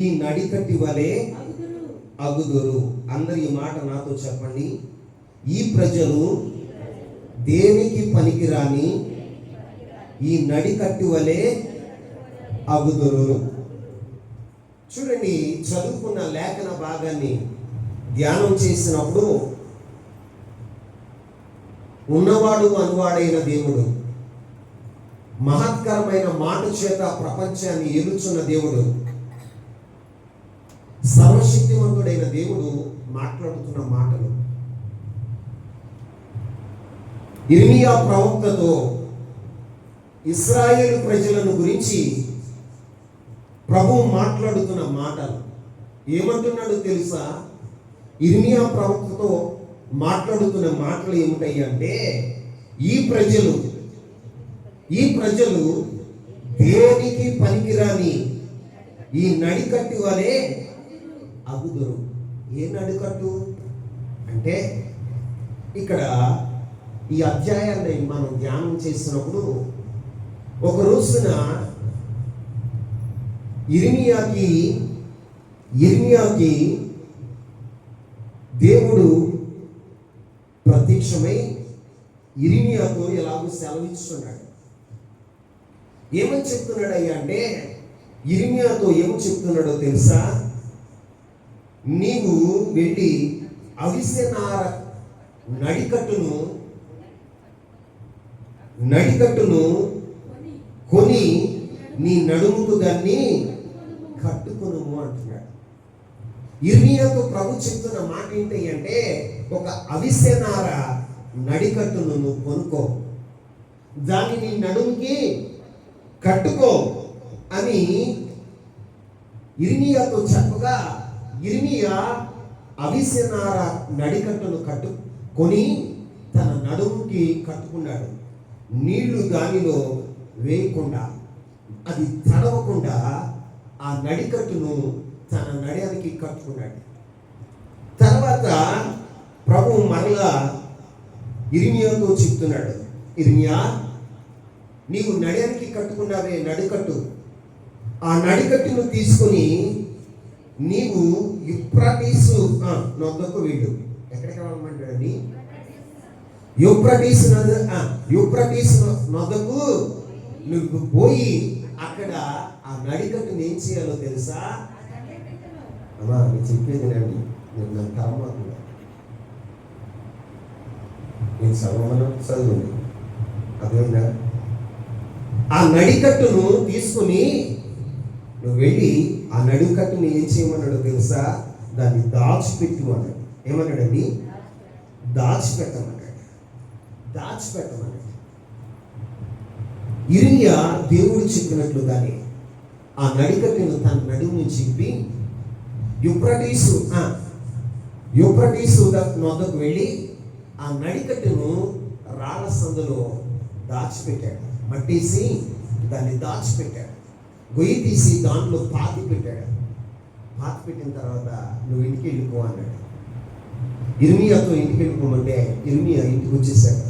ఈ నడికట్టి వలె అగుదురు. అందరు ఈ మాట నాతో చెప్పండి. ఈ ప్రజలు దేనికి పనికిరాని ఈ నడికట్టి వలె అగుదురు. చూడండి, చదువుకున్న లేఖన భాగాన్ని ధ్యానం చేసినప్పుడు ఉన్నవాడు అనువాడైన దేవుడు, మహత్కరమైన మాట చేత ప్రపంచాన్ని ఏలుచున్న దేవుడు, సర్వశక్తివంతుడైన దేవుడు మాట్లాడుతున్న మాటలు ఇర్మియా ప్రవక్తతో ఇశ్రాయేలు ప్రజలను గురించి ప్రభువు మాట్లాడుతున్న మాటలు. ఏమంటున్నాడు తెలుసా? ఇర్మియా ప్రవక్తతో మాట్లాడుతున్న మాటలు ఏమిటాయి అంటే, ఈ ప్రజలు దేనికి పనికిరాని ఈ నడికట్టు వలె అగుదురు. ఏ నడికట్టు అంటే, ఇక్కడ ఈ అధ్యాయాన్ని మనం ధ్యానం చేసినప్పుడు ఒక రోజున ఇర్మియాకి దేవుడు ప్రత్యక్షమై ఇర్మియాతో ఎలాగో సెలవిస్తున్నాడు. ఏమని చెప్తున్నాడయ్యా అంటే, ఇర్మియాతో ఏమని చెప్తున్నాడో తెలుసా? నీవు వెళ్ళి అవిసె నార నడికట్టును కొని నీ నడుముకు దాన్ని కట్టుకొను అంటున్నాడు. ఇర్మియాతో ప్రభు చెప్తున్న మాట ఏంటి అంటే, ఒక అవిసె నార నడికట్టును నువ్వు కొనుక్కో, దాన్ని నీ నడుముకి కట్టుకో అని ఇర్మియాతో చెప్పగా, ఇర్మియా అవిసె నార నడికట్టును కట్టుకొని తన నడుముకి కట్టుకున్నాడు. నీళ్లు దానిలో వేయకుండా, అది తడవకుండా ఆ నడికట్టును తన నడయానికి కట్టుకున్నాడు. తర్వాత ప్రభు మరలా ఇర్మియాతో చెప్తున్నాడు, ఇర్మియా, నీవు నడయానికి కట్టుకున్నావే నడికట్టు, ఆ నడికట్టును తీసుకొని నీవు యూఫ్రటీసు నొద్దకు వెళ్ళు. ఎక్కడికి వెళ్ళమంటాడండి? యూఫ్రటీసు నొద్దకు నువ్వు పోయి అక్కడ ఆ నడికట్టును ఏం చేయాలో తెలుసా? అమ్మా, నేను చెప్పేది నండి, నేను నన్ను కర్మకుండా నేను చదవండి. అదేందా? ఆ నడికట్టును తీసుకుని నువ్వు వెళ్ళి ఆ నడికట్టుని ఏం చేయమన్నాడో తెలుసా? దాన్ని దాచిపెట్టు అన్నాడు. ఏమన్నాడండి? దాచిపెట్టమన్నాడు. ఇర్మియా దేవుడు చెప్పినట్లుగానే ఆ నడికట్టును తన నడుముని చెప్పి యూఫ్రటీసు నొద్దకు వెళ్ళి ఆ నడికట్టును రాళ్ళ సందులో దాచిపెట్టాడు. మట్టేసి దాన్ని దాచిపెట్టాడు. గొయ్యి తీసి దాంట్లో పాతి పెట్టిన తర్వాత నువ్వు ఇంటికి వెళ్ళిపో అన్నాడు. ఇర్మియాతో ఇంటికి వెళ్ళిపోమంటే ఇర్మియా ఇంటికి వచ్చేసాడు.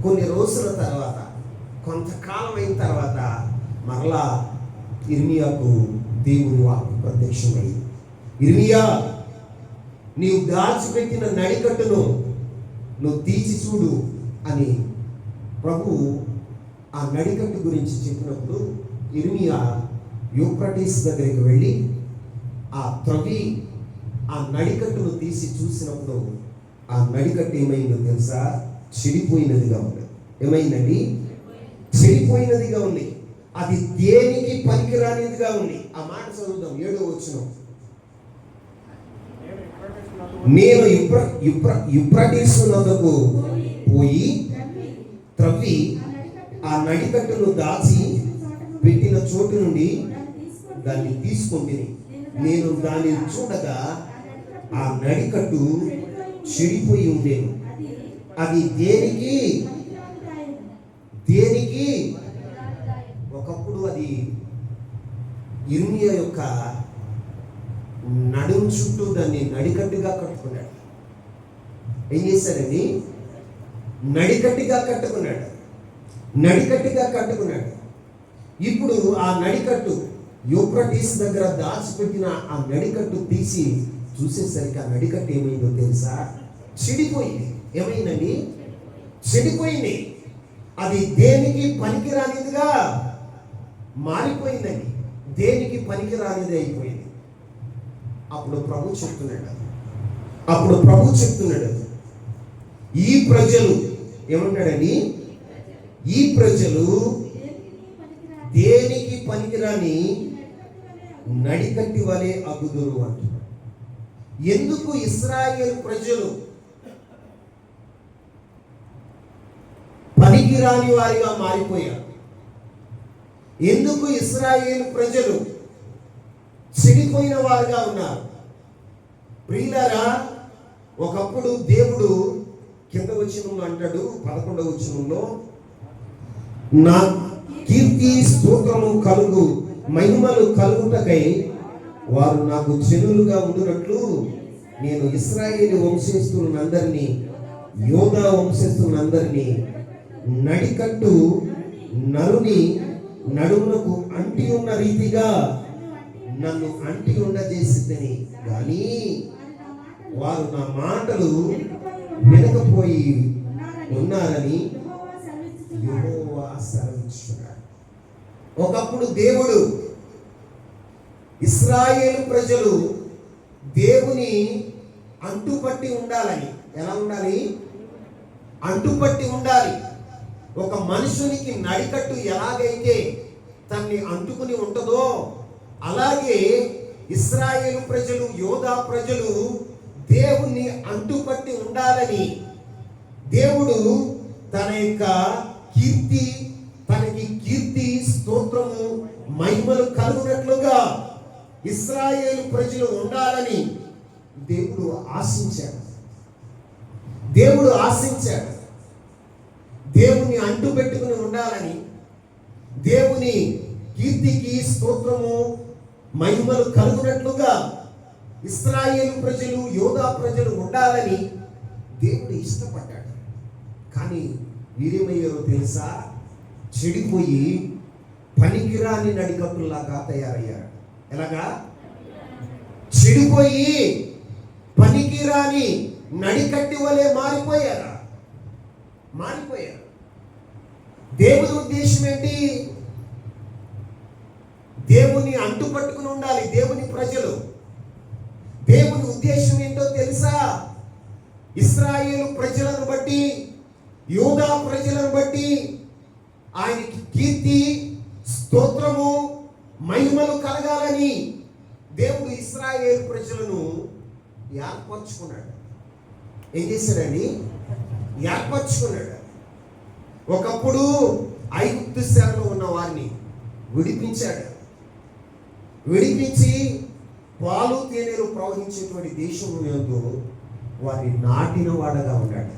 కొన్ని రోజుల తర్వాత, కొంతకాలం అయిన తర్వాత మరలా ఇర్మియాకు దేవుని వాక్కు ప్రత్యక్షమై, ఇర్మియా, నీవు దాచిపెట్టిన నడికట్టును నువ్వు తీసి చూడు అని ప్రభు ఆ నడికట్టు గురించి చెప్పినప్పుడు ఇర్మియా యూఫ్రటీస్ దగ్గరికి వెళ్ళి ఆ నడికట్టును తీసి చూసినప్పుడు ఆ నడికట్టు ఏమైందో తెలుసా? చెడిపోయినదిగా ఉంది. ఏమైందండి? చెడిపోయినదిగా ఉంది. అది దేనికి పనికిరానిదిగా ఉంది. ఆ మాట చదువుదాం, 7వ వచనం. నేను యూఫ్రటీసు నొద్దకు పోయి త్రవ్వి ఆ నడికట్టును దాచి పెట్టిన చోటు నుండి దాన్ని తీసుకుంటుంది. నేను దాన్ని చూడగా ఆ నడికట్టు చెడిపోయి ఉండేను. అది దేనికి ఒకప్పుడు అది ఇర్మియా యొక్క నడుము చుట్టూ దాన్ని నడికట్టుగా కట్టుకున్నాడు. ఏం చేశాడండి? నడికట్టుగా కట్టుకున్నాడు. ఇప్పుడు ఆ నడికట్టు యూఫ్రటీస్ దగ్గర దాచిపెట్టిన ఆ నడికట్టు తీసి చూసేసరికి ఆ నడికట్టు ఏమైందో తెలుసా? చెడిపోయింది. ఏమైందండి? చెడిపోయింది. అది దేనికి పనికిరానిదిగా మారిపోయిందండి. దేనికి పనికిరానిది అయిపోయింది. అప్పుడు ప్రభు చెప్తున్నాడు, ఈ ప్రజలు ఏమంటాడండి? ఈ ప్రజలు దేనికి పనికిరాని నడికట్టి వలె అగుదురు అంటున్నాడు. ఎందుకు ఇశ్రాయేలు ప్రజలు పనికిరాని వారిగా మారిపోయారు? ఎందుకు ఇశ్రాయేలు ప్రజలు చెడిపోయిన వారుగా ఉన్నారు? ప్రియులారా, ఒకప్పుడు దేవుడు కింద వచనంలో అంటాడు, 11వ వచనంలో, నా కీర్తి స్తోత్రము కలుగు మహిమలు కలుగుటకై వారు నాకు జనులుగా ఉండునట్లు నేను ఇశ్రాయేలు వంశస్థులందరినీ, యోధా వంశస్థులందరినీ నడికట్టు నరుని నడుమునకు అంటి ఉన్న రీతిగా నన్ను అంటి ఉండజేసితిని గాని వారు నా మాటలు వినకపోయి ఉన్నారని యెహోవా సెలవిస్తున్నాడు. ఒకప్పుడు దేవుడు ఇశ్రాయేలు ప్రజలు దేవుని అంటుపట్టి ఉండాలని, ఎలా ఉండాలి? అంటుపట్టి ఉండాలి. ఒక మనుషునికి నడికట్టు ఎలాగైతే తన్ని అంటుకుని ఉంటుందో అలాగే ఇశ్రాయేలు ప్రజలు, యోధా ప్రజలు దేవుణ్ణి అంటుపట్టి ఉండాలని దేవుడు తన యొక్క తనకి కీర్తి స్తోత్రము మహిమలు కలుగునట్లుగా ఇశ్రాయేలు ప్రజలు ఉండాలని దేవుడు ఆశించాడు. దేవుని అంటు పెట్టుకుని ఉండాలని, దేవుని కీర్తికి స్తోత్రము మహిమలు కలుగునట్లుగా ఇశ్రాయేలు ప్రజలు, యోధా ప్రజలు ఉండాలని దేవుడు ఇష్టపడ్డాడు. కానీ వీరేమయ్యారో తెలుసా? చెడిపోయి పనికిరాని నడికట్టులాగా తయారయ్యారు. ఎలాగా? చెడిపోయి పనికిరాని నడికట్టి వలె మారిపోయారు. దేవుని ఉద్దేశం ఏంటి? దేవుని అంటు పట్టుకుని ఉండాలి దేవుని ప్రజలు. దేవుని ఉద్దేశం ఏంటో తెలుసా? ఇశ్రాయేలు ప్రజలను బట్టి, యూదా ప్రజలను బట్టి ఆయనకి కీర్తి స్తోత్రము మహిమలు కలగాలని దేవుడు ఇశ్రాయేలు ప్రజలను ఏర్పరచుకున్నాడు. ఏం చేశాడండి? ఏర్పరచుకున్నాడు. ఒకప్పుడు ఐగుప్తు సేవలో ఉన్న వారిని విడిపించి పాలు తేనెలు ప్రవహించేటువంటి దేశం యందు వారిని నాటిన వాడుగా ఉన్నాడు.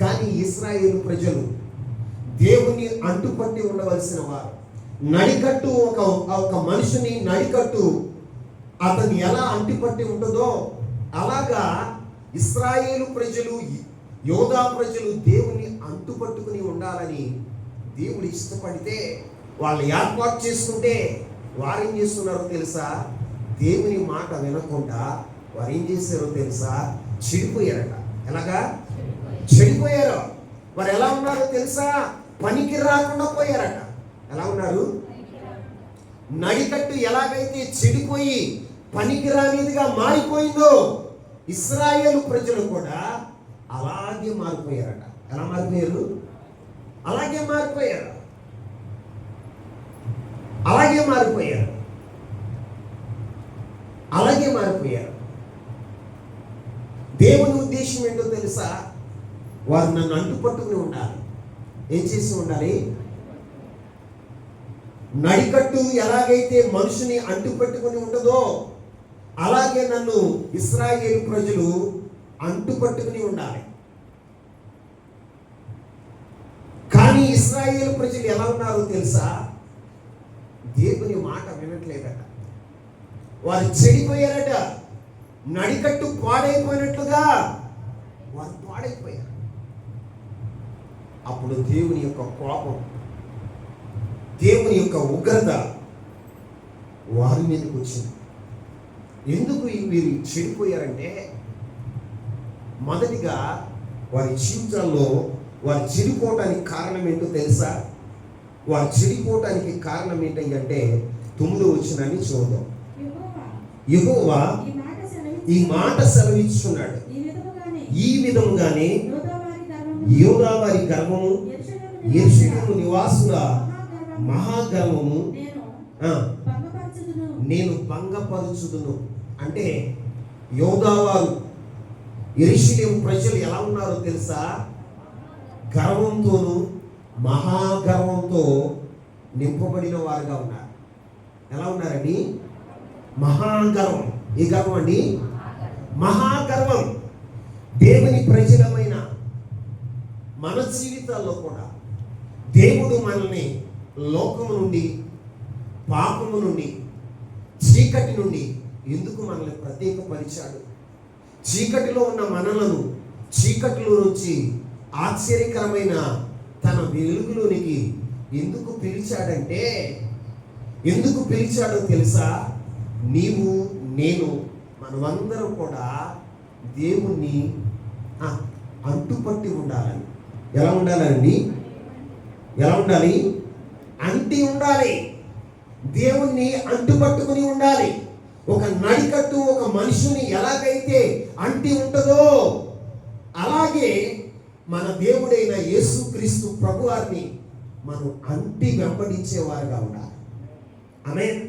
కానీ ఇశ్రాయేలు ప్రజలు దేవుని అంటుపట్టి ఉండవలసిన వారు. నడికట్టు ఒక మనిషిని నడికట్టు అతన్ని ఎలా అంటిపట్టి ఉంటుందో అలాగా ఇశ్రాయేలు ప్రజలు, యోధా ప్రజలు దేవుని అంటుపట్టుకుని ఉండాలని దేవుడు ఇష్టపడితే, వాళ్ళు ఏర్పాటు చేసుకుంటే వారు ఏం చేస్తున్నారో తెలుసా? దేవుని మాట వినకుండా వారు ఏం చేశారో తెలుసా? చెడిపోయారట. ఎలాగా చెడిపోయారు? వారు ఎలా ఉన్నారో తెలుసా? పనికి రాకుండా పోయారట. ఎలా ఉన్నారు? నడికట్టు ఎలాగైతే చెడిపోయి పనికి రానిదిగా మారిపోయిందో ఇశ్రాయేలు ప్రజలు కూడా అలాగే మారిపోయారట. ఎలా మారిపోయారు? అలాగే మారిపోయారు. దేవుని ఉద్దేశం ఏంటో తెలుసా? వారు నన్ను అంటుపట్టుకుని ఉండాలి. ఏం చేసి ఉండాలి? నడికట్టు ఎలాగైతే మనుషుని అంటుపట్టుకుని ఉంటుందో అలాగే నన్ను ఇశ్రాయేలు ప్రజలు అంటుపట్టుకుని ఉండాలి. కానీ ఇశ్రాయేలు ప్రజలు ఎలా ఉన్నారో తెలుసా? దేవుని మాట వినట్లేదట. వారు చెడిపోయారట. నడికట్టు పాడైపోయినట్లుగా వారు పాడైపోయారు. అప్పుడు దేవుని యొక్క కోపం దేవుని యొక్క ఉగ్రత వారి మీదకి వచ్చింది. ఎందుకు వీరు చెడిపోయారంటే, మొదటిగా వారి జీవితాల్లో వారు చెడిపోవటానికి కారణం ఏంటో తెలుసా? వారు చెడిపోవటానికి కారణం ఏంటంటే 9వ వచనాన్ని చూద్దాం. యెహోవా ఈ మాట సెలవిస్తున్నాడు, ఈ విధముగానే యూదా వారి గర్వము, యెరూషలేము నివాసుల మహాగర్వము నేను భంగపరచుదును. అంటే యూదా వారు, యెరూషలేము ప్రజలు ఎలా ఉన్నారో తెలుసా? గర్వంతోను మహాగర్వంతో నింపబడిన వారుగా ఉన్నారు. ఎలా ఉన్నారండి? మహాగర్వం. ఈ గర్వం అండి మహాగర్వం. దేవుని ప్రజలమైన మన జీవితాల్లో కూడా దేవుడు మనల్ని లోకము నుండి, పాపము నుండి, చీకటి నుండి ఎందుకు మనల్ని ప్రత్యేకపరిచాడు? చీకటిలో ఉన్న మనలను చీకటిలో నుంచి ఆశ్చర్యకరమైన తన వెలుగులోనికి ఎందుకు పిలిచాడంటే, ఎందుకు పిలిచాడో తెలుసా? నీవు నేను మనమందరం కూడా దేవుణ్ణి అంటుపట్టి ఉండాలని. ఎలా ఉండాలండి? ఎలా ఉండాలి? అంటి ఉండాలి. దేవుణ్ణి అంటుపట్టుకుని ఉండాలి. ఒక నడికట్టు ఒక మనుషుని ఎలాగైతే అంటి ఉంటుందో అలాగే మన దేవుడైన యేసుక్రీస్తు ప్రభువారిని మనం అంటి వెంబడించేవారుగా ఉండాలి. ఆమేన్.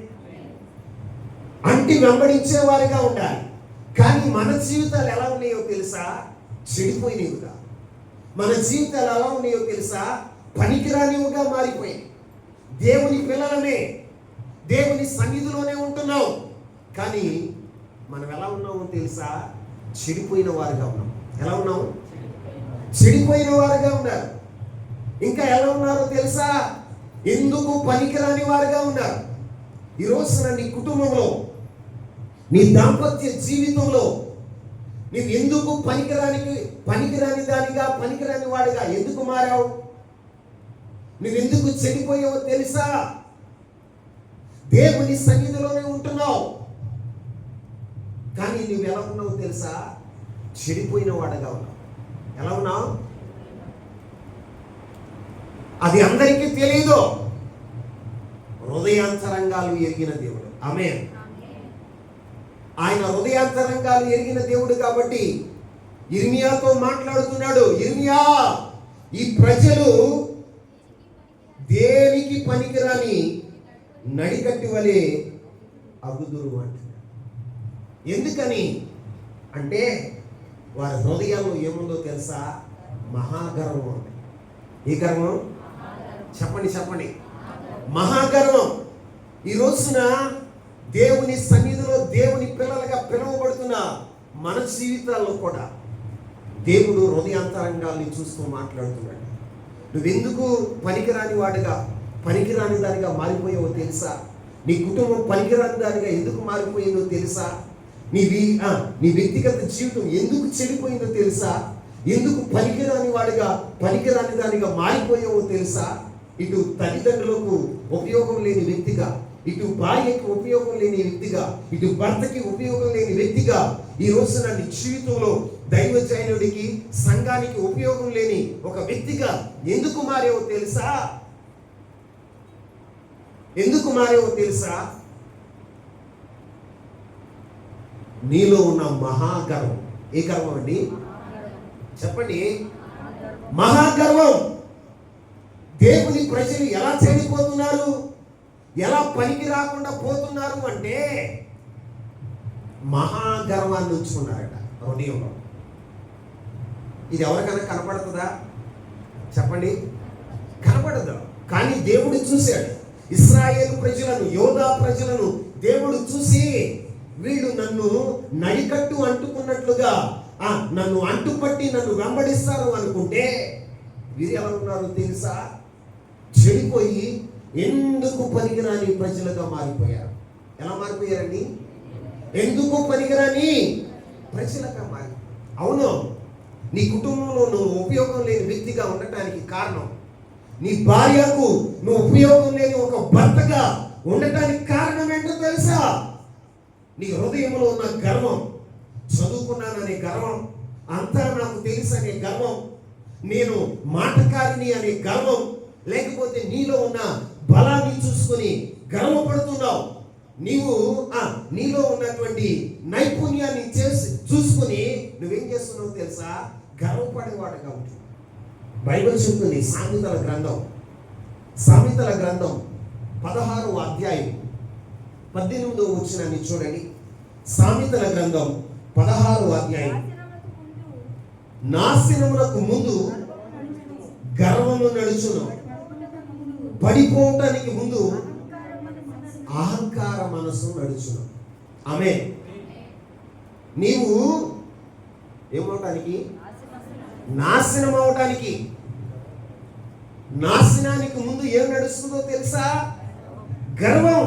అంటి వెంబడించేవారుగా ఉండాలి. కానీ మన జీవితాలు ఎలా ఉన్నాయో తెలుసా? చెడిపోయినవిగా. మన జీవితాలు ఎలా ఉన్నాయో తెలుసా? పనికిరానివిగా మారిపోయాయి. దేవుని పిల్లలమే, దేవుని సన్నిధిలోనే ఉంటున్నాం, కానీ మనం ఎలా ఉన్నామో తెలుసా? చెడిపోయిన వారుగా ఉన్నాం. ఎలా ఉన్నాం? చెడిపోయిన వారుగా ఉన్నారు. ఇంకా ఎలా ఉన్నారో తెలుసా? ఎందుకు పనికిరాని వారుగా ఉన్నారు. ఈ రోజున నీ కుటుంబంలో, నీ దాంపత్య జీవితంలో నీవు ఎందుకు పనికిరాని దానిగా, పనికిరాని వాడిగా ఎందుకు మారావు? నువ్వెందుకు చెడిపోయావో తెలుసా? దేవుని సన్నిధిలోనే ఉంటున్నావు, కానీ నువ్వు ఎలా ఉన్నావో తెలుసా? చెడిపోయిన వాడుగా ఉన్నావు. ఎలా ఉన్నావు? అది అందరికీ తెలియదు. హృదయాంతరంగాలు ఎరిగిన దేవుడు. ఆమేన్. ఆయన హృదయాంతరంగాలు ఎరిగిన దేవుడు కాబట్టి యిర్మీయాతో మాట్లాడుతున్నాడు. యిర్మీయా, ఈ ప్రజలు దేనికి పనికిరాని నడికట్టి వలె అగుదురు అంటున్నాడు. ఎందుకని అంటే వారి హృదయాల్లో ఏముందో తెలుసా? మహాగర్వం ఉంది. ఈ గర్వం చెప్పండి. మహాగర్వం. ఈ రోజున దేవుని సన్నిధిలో దేవుని పిల్లలుగా పిలువబడుతున్న మన జీవితాల్లో కూడా దేవుడు హృదయాంతరంగాల్ని చూస్తూ మాట్లాడుతున్నాడు. నువ్వెందుకు పనికిరాని వాడిగా, పనికిరాని దానిగా మారిపోయావో తెలుసా? నీ కుటుంబం పనికిరాని దానిగా ఎందుకు మారిపోయిందో తెలుసా? నీ వ్యక్తిగత జీవితం ఎందుకు చెడిపోయిందో తెలుసా? ఎందుకు పనికిరాని వాడిగా, పనికిరాని దానిగా మారిపోయావో తెలుసా? ఇటు తల్లిదండ్రులకు ఉపయోగం లేని వ్యక్తిగా, ఇటు భార్యకి ఉపయోగం లేని వ్యక్తిగా, ఇటు భర్తకి ఉపయోగం లేని వ్యక్తిగా ఈ రోజున నీ జీవితంలో దైవజనుడికి, సంఘానికి ఉపయోగం లేని ఒక వ్యక్తిగా ఎందుకు మారావో తెలుసా? ఎందుకు మారావో తెలుసా? నీలో ఉన్న మహాగర్వం. ఏ గర్వం అండి? చెప్పండి. మహాగర్వం. దేవుని ప్రజలు ఎలా చెడిపోతున్నారు, ఎలా పనికి రాకుండా పోతున్నారు అంటే మహాగర్వాన్ని ఉంచుకున్నారట హృదయంలో. ఇది ఎవరికైనా కనపడుతుందా? చెప్పండి. కనపడదు. కానీ దేవుడు చూశాడు. ఇశ్రాయేలు ప్రజలను, యోధా ప్రజలను దేవుడు చూసి వీళ్ళు నన్ను నడికట్టు అంటుకున్నట్లుగా నన్ను అంటుపట్టి నన్ను వెంబడిస్తారు అనుకుంటే వీరు ఎలా ఉన్నారో తెలుసా? చెడిపోయి ఎందుకు పనికిరాని ప్రజలుగా మారిపోయారు. ఎలా మారిపోయారండి? ఎందుకు పనికిరాని ప్రజలుగా మారి. అవును, నీ కుటుంబంలో నువ్వు ఉపయోగం లేని వ్యక్తిగా ఉండటానికి కారణం నీ భార్యకు నువ్వు ఉపయోగం లేని ఒక భర్తగా ఉండటానికి కారణం ఏంటో తెలుసా? నీ హృదయంలో ఉన్న గర్వం, చదువుకున్నాననే గర్వం, అంతా నాకు తెలుసు అనే గర్వం, నేను మాటకారిని అనే గర్వం, లేకపోతే నీలో ఉన్న బలాన్ని చూసుకొని గర్వపడుతున్నావు. నీలో ఉన్నటువంటి నైపుణ్యాన్ని చూసుకుని నువ్వేం చేస్తున్నావు తెలుసా? గర్వపడేవాడుగా ఉంటుంది. బైబిల్ చెప్తుంది, సామెతల గ్రంథం 16వ అధ్యాయం 18వ వచనాన్ని చూడండి. సామెతల గ్రంథం 16వ అధ్యాయం. నాశనమునకు ముందు గర్వము నడుచును, పడిపోవటానికి ముందు అహంకార మనసు నడుచును. ఆమేన్. నీవు ఏమవటానికి? నాశనం అవటానికి. నాశనానికి ముందు ఏం నడుస్తుందో తెలుసా? గర్వం.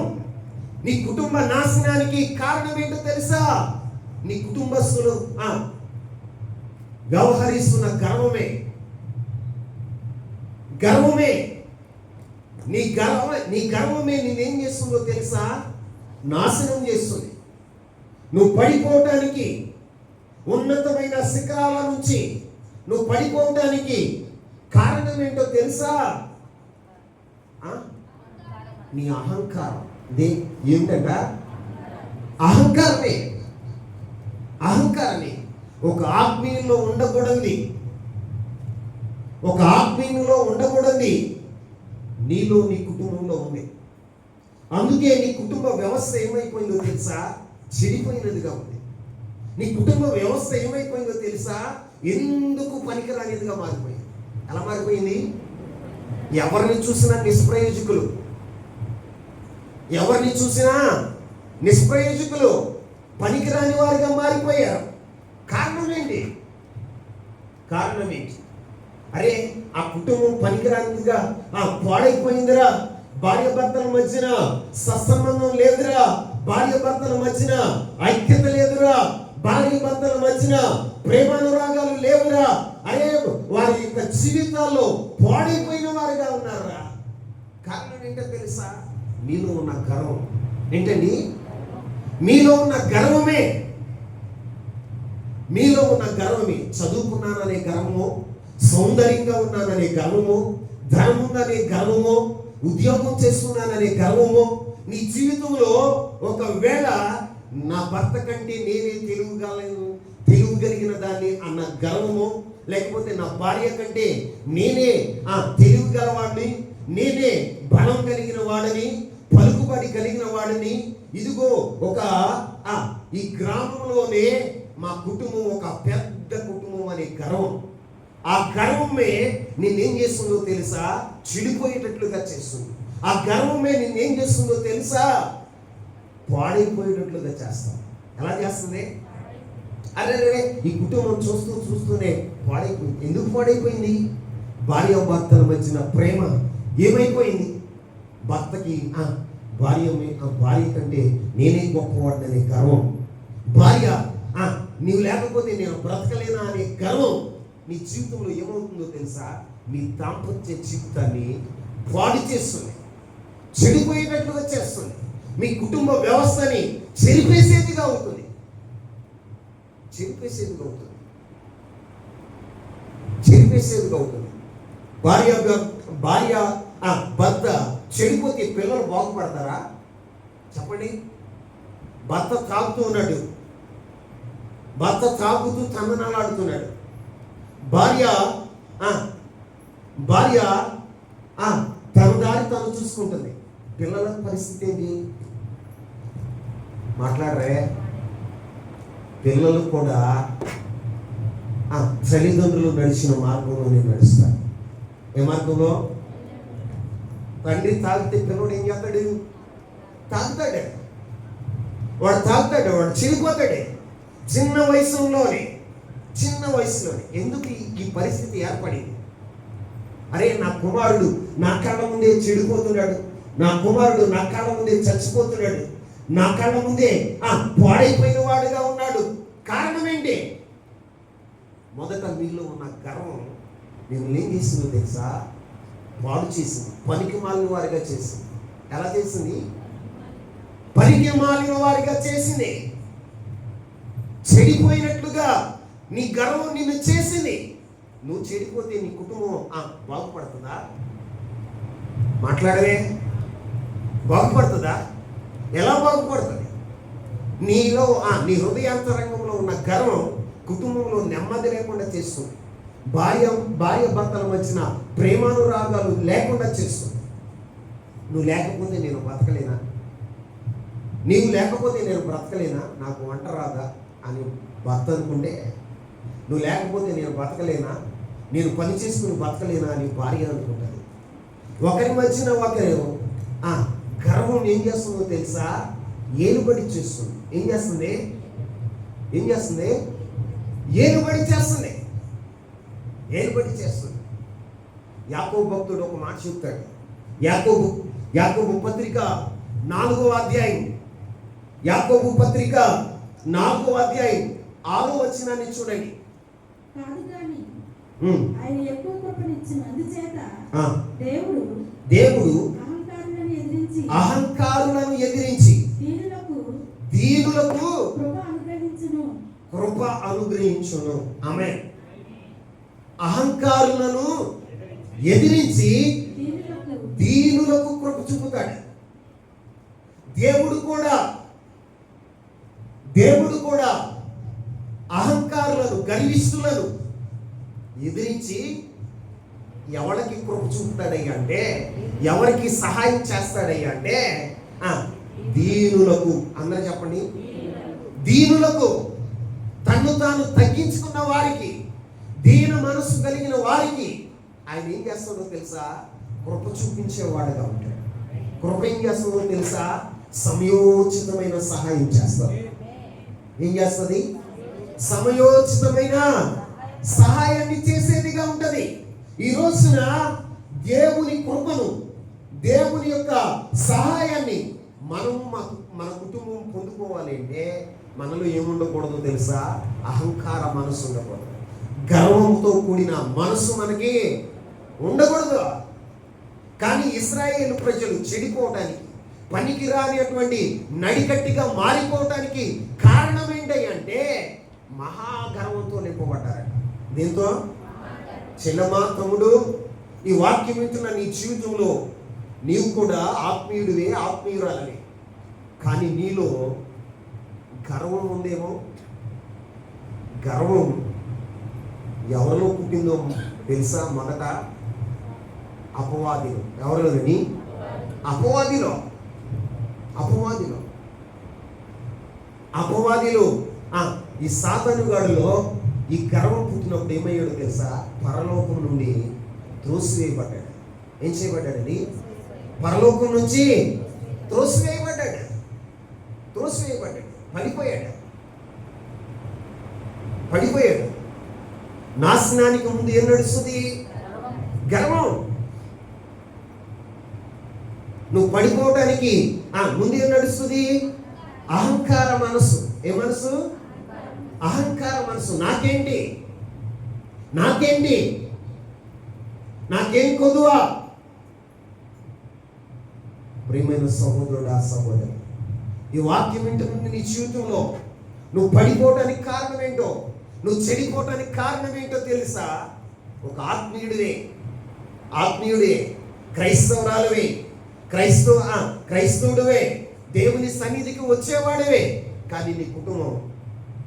నీ కుటుంబ నాశనానికి కారణం ఏంటో తెలుసా? నీ కుటుంబస్తులు వ్యవహరిస్తున్న గర్వమే. నీ గర్వమే నేనేం చేస్తుందో తెలుసా? నాశనం చేస్తుంది. నువ్వు పడిపోవటానికి, ఉన్నతమైన శిఖరాల నుంచి నువ్వు పడిపోవటానికి కారణం ఏంటో తెలుసా? నీ అహంకారం. ఏమిటంట? అహంకారమే. ఒక ఆత్మీయులో ఉండకూడదు నీలో, నీ కుటుంబంలో ఉంది. అందుకే నీ కుటుంబ వ్యవస్థ ఏమైపోయిందో తెలుసా? చెడిపోయినదిగా ఉంది. నీ కుటుంబ వ్యవస్థ ఏమైపోయిందో తెలుసా? ఎందుకు పనికిరానిదిగా మారిపోయింది. ఎలా మారిపోయింది? ఎవరిని చూసినా నిష్ప్రయోజకులు, పనికిరాని వారిగా మారిపోయారు. కారణం ఏంటి? అరే, ఆ కుటుంబం పనికిరానిదిగా పాడైపోయిందిరా. భార్య భర్తల మధ్యన సత్సంబంధం లేదురా. భార్య భర్తల మధ్యన ఐక్యత లేదురా. భార్య భర్తల మధ్యన ప్రేమానురాగాలు లేవురా. అరే, వారి యొక్క జీవితాల్లో పాడైపోయిన వారుగా ఉన్నారా. కారణం ఏంటో తెలుసా? మీలో ఉన్న గర్వం. ఏంటండి? మీలో ఉన్న గర్వమే. చదువుకున్నాననే గర్వము, సౌందర్యంగా ఉన్నాననే గర్వము, ధనం ఉందనే గర్వము, ఉద్యోగం చేస్తున్నాననే గర్వము. నీ జీవితంలో ఒకవేళ నా భర్త కంటే నేనే తెలియగలిగిన దాన్ని అన్న గర్వము, లేకపోతే నా భార్య కంటే నేనే తెలివి గలవాడిని, నేనే బలం కలిగిన వాడిని, పలుకుబడి కలిగిన వాడిని, ఇదిగో ఈ గ్రామంలోనే మా కుటుంబం ఒక పెద్ద కుటుంబం అనే గర్వం. ఆ గర్వమే నిన్నేం చేస్తుందో తెలుసా? చెడిపోయేటట్లుగా చేస్తుంది. ఆ గర్వమే నిన్నేం చేస్తుందో తెలుసా? పాడైపోయేటట్లుగా చేస్తాం. ఎలా చేస్తుంది? అరే, ఈ కుటుంబం చూస్తూనే పాడైపోయింది. ఎందుకు పాడైపోయింది? భార్య భర్తల మధ్యన ప్రేమ ఏమైపోయింది? భర్తకి భార్య కంటే నేనే గొప్పవాడిననే గర్వం. భార్య నీవు లేకపోతే నేను బ్రతకలేనా అనే గర్వం నీ జీవితంలో ఏమవుతుందో తెలుసా? నీ దాంపత్య జీవితాన్ని పాడు చేస్తుంది, చెడిపోయేటట్లుగా చేస్తుంది. మీ కుటుంబ వ్యవస్థని చెరిపేసేదిగా అవుతుంది. భార్య భర్త చెడిపోతే పిల్లలు బాగుపడతారా? చెప్పండి. భర్త తాగుతూ తందనాలాడుతున్నాడు. భార్య తన దారి తను చూసుకుంటుంది. పిల్లల పరిస్థితి ఏంటి? మాట్లాడరే. పిల్లలు కూడా తల్లిదండ్రులు నడిచిన మార్గంలోనే నడుస్తారు. ఏ మార్గంలో? తండ్రి తాగితే పిల్లడు ఏం చేస్తాడు? తాగుతాడే. వాడు చెడిపోతాడే. చిన్న వయసులోనే. ఎందుకు ఈ పరిస్థితి ఏర్పడింది? అరే, నా కుమారుడు నా కళ్ళ ముందే చెడిపోతున్నాడు, నా కుమారుడు నా కళ్ళ ముందే చచ్చిపోతున్నాడు, నా కళ్ళ ముందే పాడైపోయిన వాడుగా ఉన్నాడు. కారణం ఏంటి? మొదట మీలో ఉన్న గర్వం నేను ఏం చేస్తుందో తెలుసా? పాడు చేసింది, పనికి మాలిన వారిగా చేసింది. ఎలా చేసింది? పనికి మాలిన వారిగా చేసింది. చెడిపోయినట్లుగా నీ గర్వం నిన్ను చేసింది. నువ్వు చెడిపోతే నీ కుటుంబం బాగుపడుతుందా? మాట్లాడవే. బాగుపడుతుందా? ఎలా బాగుపడుతుంది? నీలో నీ హృదయాంతరంగంలో ఉన్న గర్వం కుటుంబంలో నెమ్మది లేకుండా చేస్తుంది. భార్య భర్తల మధ్యన ప్రేమానురాగాలు లేకుండా చేస్తుంది. నువ్వు లేకపోతే నేను బతకలేనా? నీవు లేకపోతే నేను బ్రతకలేనా? నాకు వంట రాదా అని భర్త అనుకుంటే, నువ్వు లేకపోతే నేను బతకలేనా, నేను పని చేసుకుని బతకలేనా అని భార్య అనుకుంటుంది. ఒకరి మధ్యన ఒకరు గర్వం ఏం చేస్తుందో తెలుసా? ఏలుబడి చేస్తుంది. ఏం చేస్తుంది? ఏలుబడి చేస్తుంది. యాకోబు భక్తుడు ఒక మాట చెప్తాడు. యాకోబు పత్రిక 4వ అధ్యాయం, యాకోబు పత్రిక 4వ అధ్యాయం 6వ వచనాన్ని చూడండి. ఆయన ఎక్కువ కృపనిచ్చినందుచేత దేవుడు అహంకారులను ఎదిరించి దీనులకు కృప అనుగ్రహించును. ఆమేన్. అహంకారులను ఎదిరించి దీనులకు కృప చూపుతాడు. దేవుడు కూడా అహంకారులను, గర్విష్ఠులను ఎదిరించి ఎవరికి కృప చూపుతాడయ్యా అంటే, ఎవరికి సహాయం చేస్తాడయ్యా అంటే దీనులకు. అందరూ చెప్పండి. దీనులకు, తన్ను తాను తగ్గించుకున్న వారికి, దీన మనసు కలిగిన వారికి ఆయన ఏం చేస్తాడో తెలుసా? కృప చూపించేవాడుగా ఉంటాడు. కృప ఏం చేస్తుందో తెలుసా? సమయోచితమైన సహాయం చేస్తాడు. ఏం చేస్తుంది? సమయోచితమైన సహాయాన్ని చేసేదిగా ఉంటది. ఈ రోజున దేవుని కృపను, దేవుని యొక్క సహాయాన్ని మన కుటుంబం పొందుకోవాలి అంటే మనలో ఏముండకూడదు తెలుసా? అహంకార మనసు ఉండకూడదు. గర్వంతో కూడిన మనసు మనకి ఉండకూడదు. కానీ ఇశ్రాయేలు ప్రజలు చెడిపోవటానికి, పనికిరానిటువంటి నడికట్టిగా మారిపోవటానికి కారణం ఏంటంటే మహాగర్వంతో నింపబడ్డారట. దీంతో చెల్లమా, తమ్ముడు, ఈ వాక్యం వింటున్న నీ జీవితంలో నీవు కూడా ఆత్మీయుడివే, ఆత్మీయురాలవే. కానీ నీలో గర్వం ఉందేమో. గర్వం ఎవరిలో పుట్టిందో తెలుసా? మొదట అపవాదిలో. ఎవరిలో? అపవాదిలో ఈ సాతానుగాడులో ఈ గర్వం పుట్టినప్పుడు ఏమయ్యాడో తెలుసా? పరలోకం నుండి త్రోసివేయబడ్డాడు. ఏం చేయబడ్డాడండి? పరలోకం నుంచి త్రోసివేయబడ్డాడు. పడిపోయాడు. నాశనానికి ముందు ఏం నడుస్తుంది? గర్వం. నువ్వు పడిపోవటానికి ముందు ఏం నడుస్తుంది? అహంకార మనసు. ఏ మనసు? అహంకార మనసు. నాకేం కొదువా? ప్రియమైన సహోదరుడా, సహోదరి, ఈ వాక్యం వింటున్న నీ జీవితంలో నువ్వు పడిపోవటానికి కారణం ఏంటో, నువ్వు చెడిపోవటానికి కారణం ఏంటో తెలుసా? ఒక ఆత్మీయుడే, క్రైస్తవురాలువే, క్రైస్తవుడివే, దేవుని సన్నిధికి వచ్చేవాడివే. కానీ నీ కుటుంబం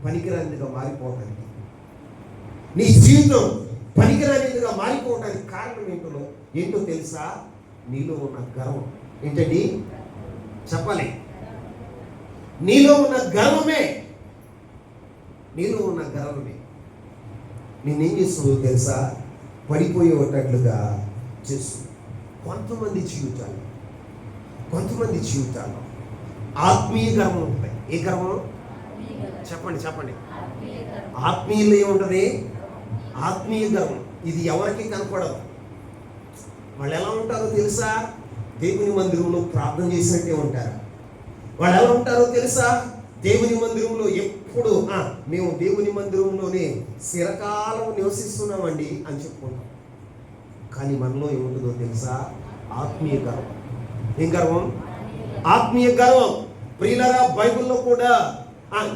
పనికిరానిదిగా మారిపోవటానికి, నీ జీవితం పనికిరానిదిగా మారిపోవటానికి కారణం ఏంటో తెలుసా? నీలో ఉన్న గర్వం. ఏంటండి? చెప్పాలి. నీలో ఉన్న గర్వమే నేనేం చేస్తుందో తెలుసా? పడిపోయేటట్లుగా చేస్తుంది. కొంతమంది జీవితాల్లో ఆత్మీయ గర్వం ఉంటాయి. ఏ గర్వం? చెప్పండి. ఆత్మీయులు ఏముంటుంది? ఆత్మీయ గర్వం. ఇది ఎవరికి కనపడదు. వాళ్ళు ఎలా ఉంటారో తెలుసా? దేవుని మందిరంలో ప్రార్థన చేసినట్టే ఉంటారు. వాళ్ళు ఎలా ఉంటారో తెలుసా? దేవుని మందిరంలో ఎప్పుడు మేము దేవుని మందిరంలోనే చిరకాలం నివసిస్తున్నామండి అని చెప్పుకుంటాం. కానీ మనలో ఏముంటుందో తెలుసా? ఆత్మీయ గర్వం. ఏం గర్వం? ఆత్మీయ గర్వం. ప్రియులారా, బైబిల్లో కూడా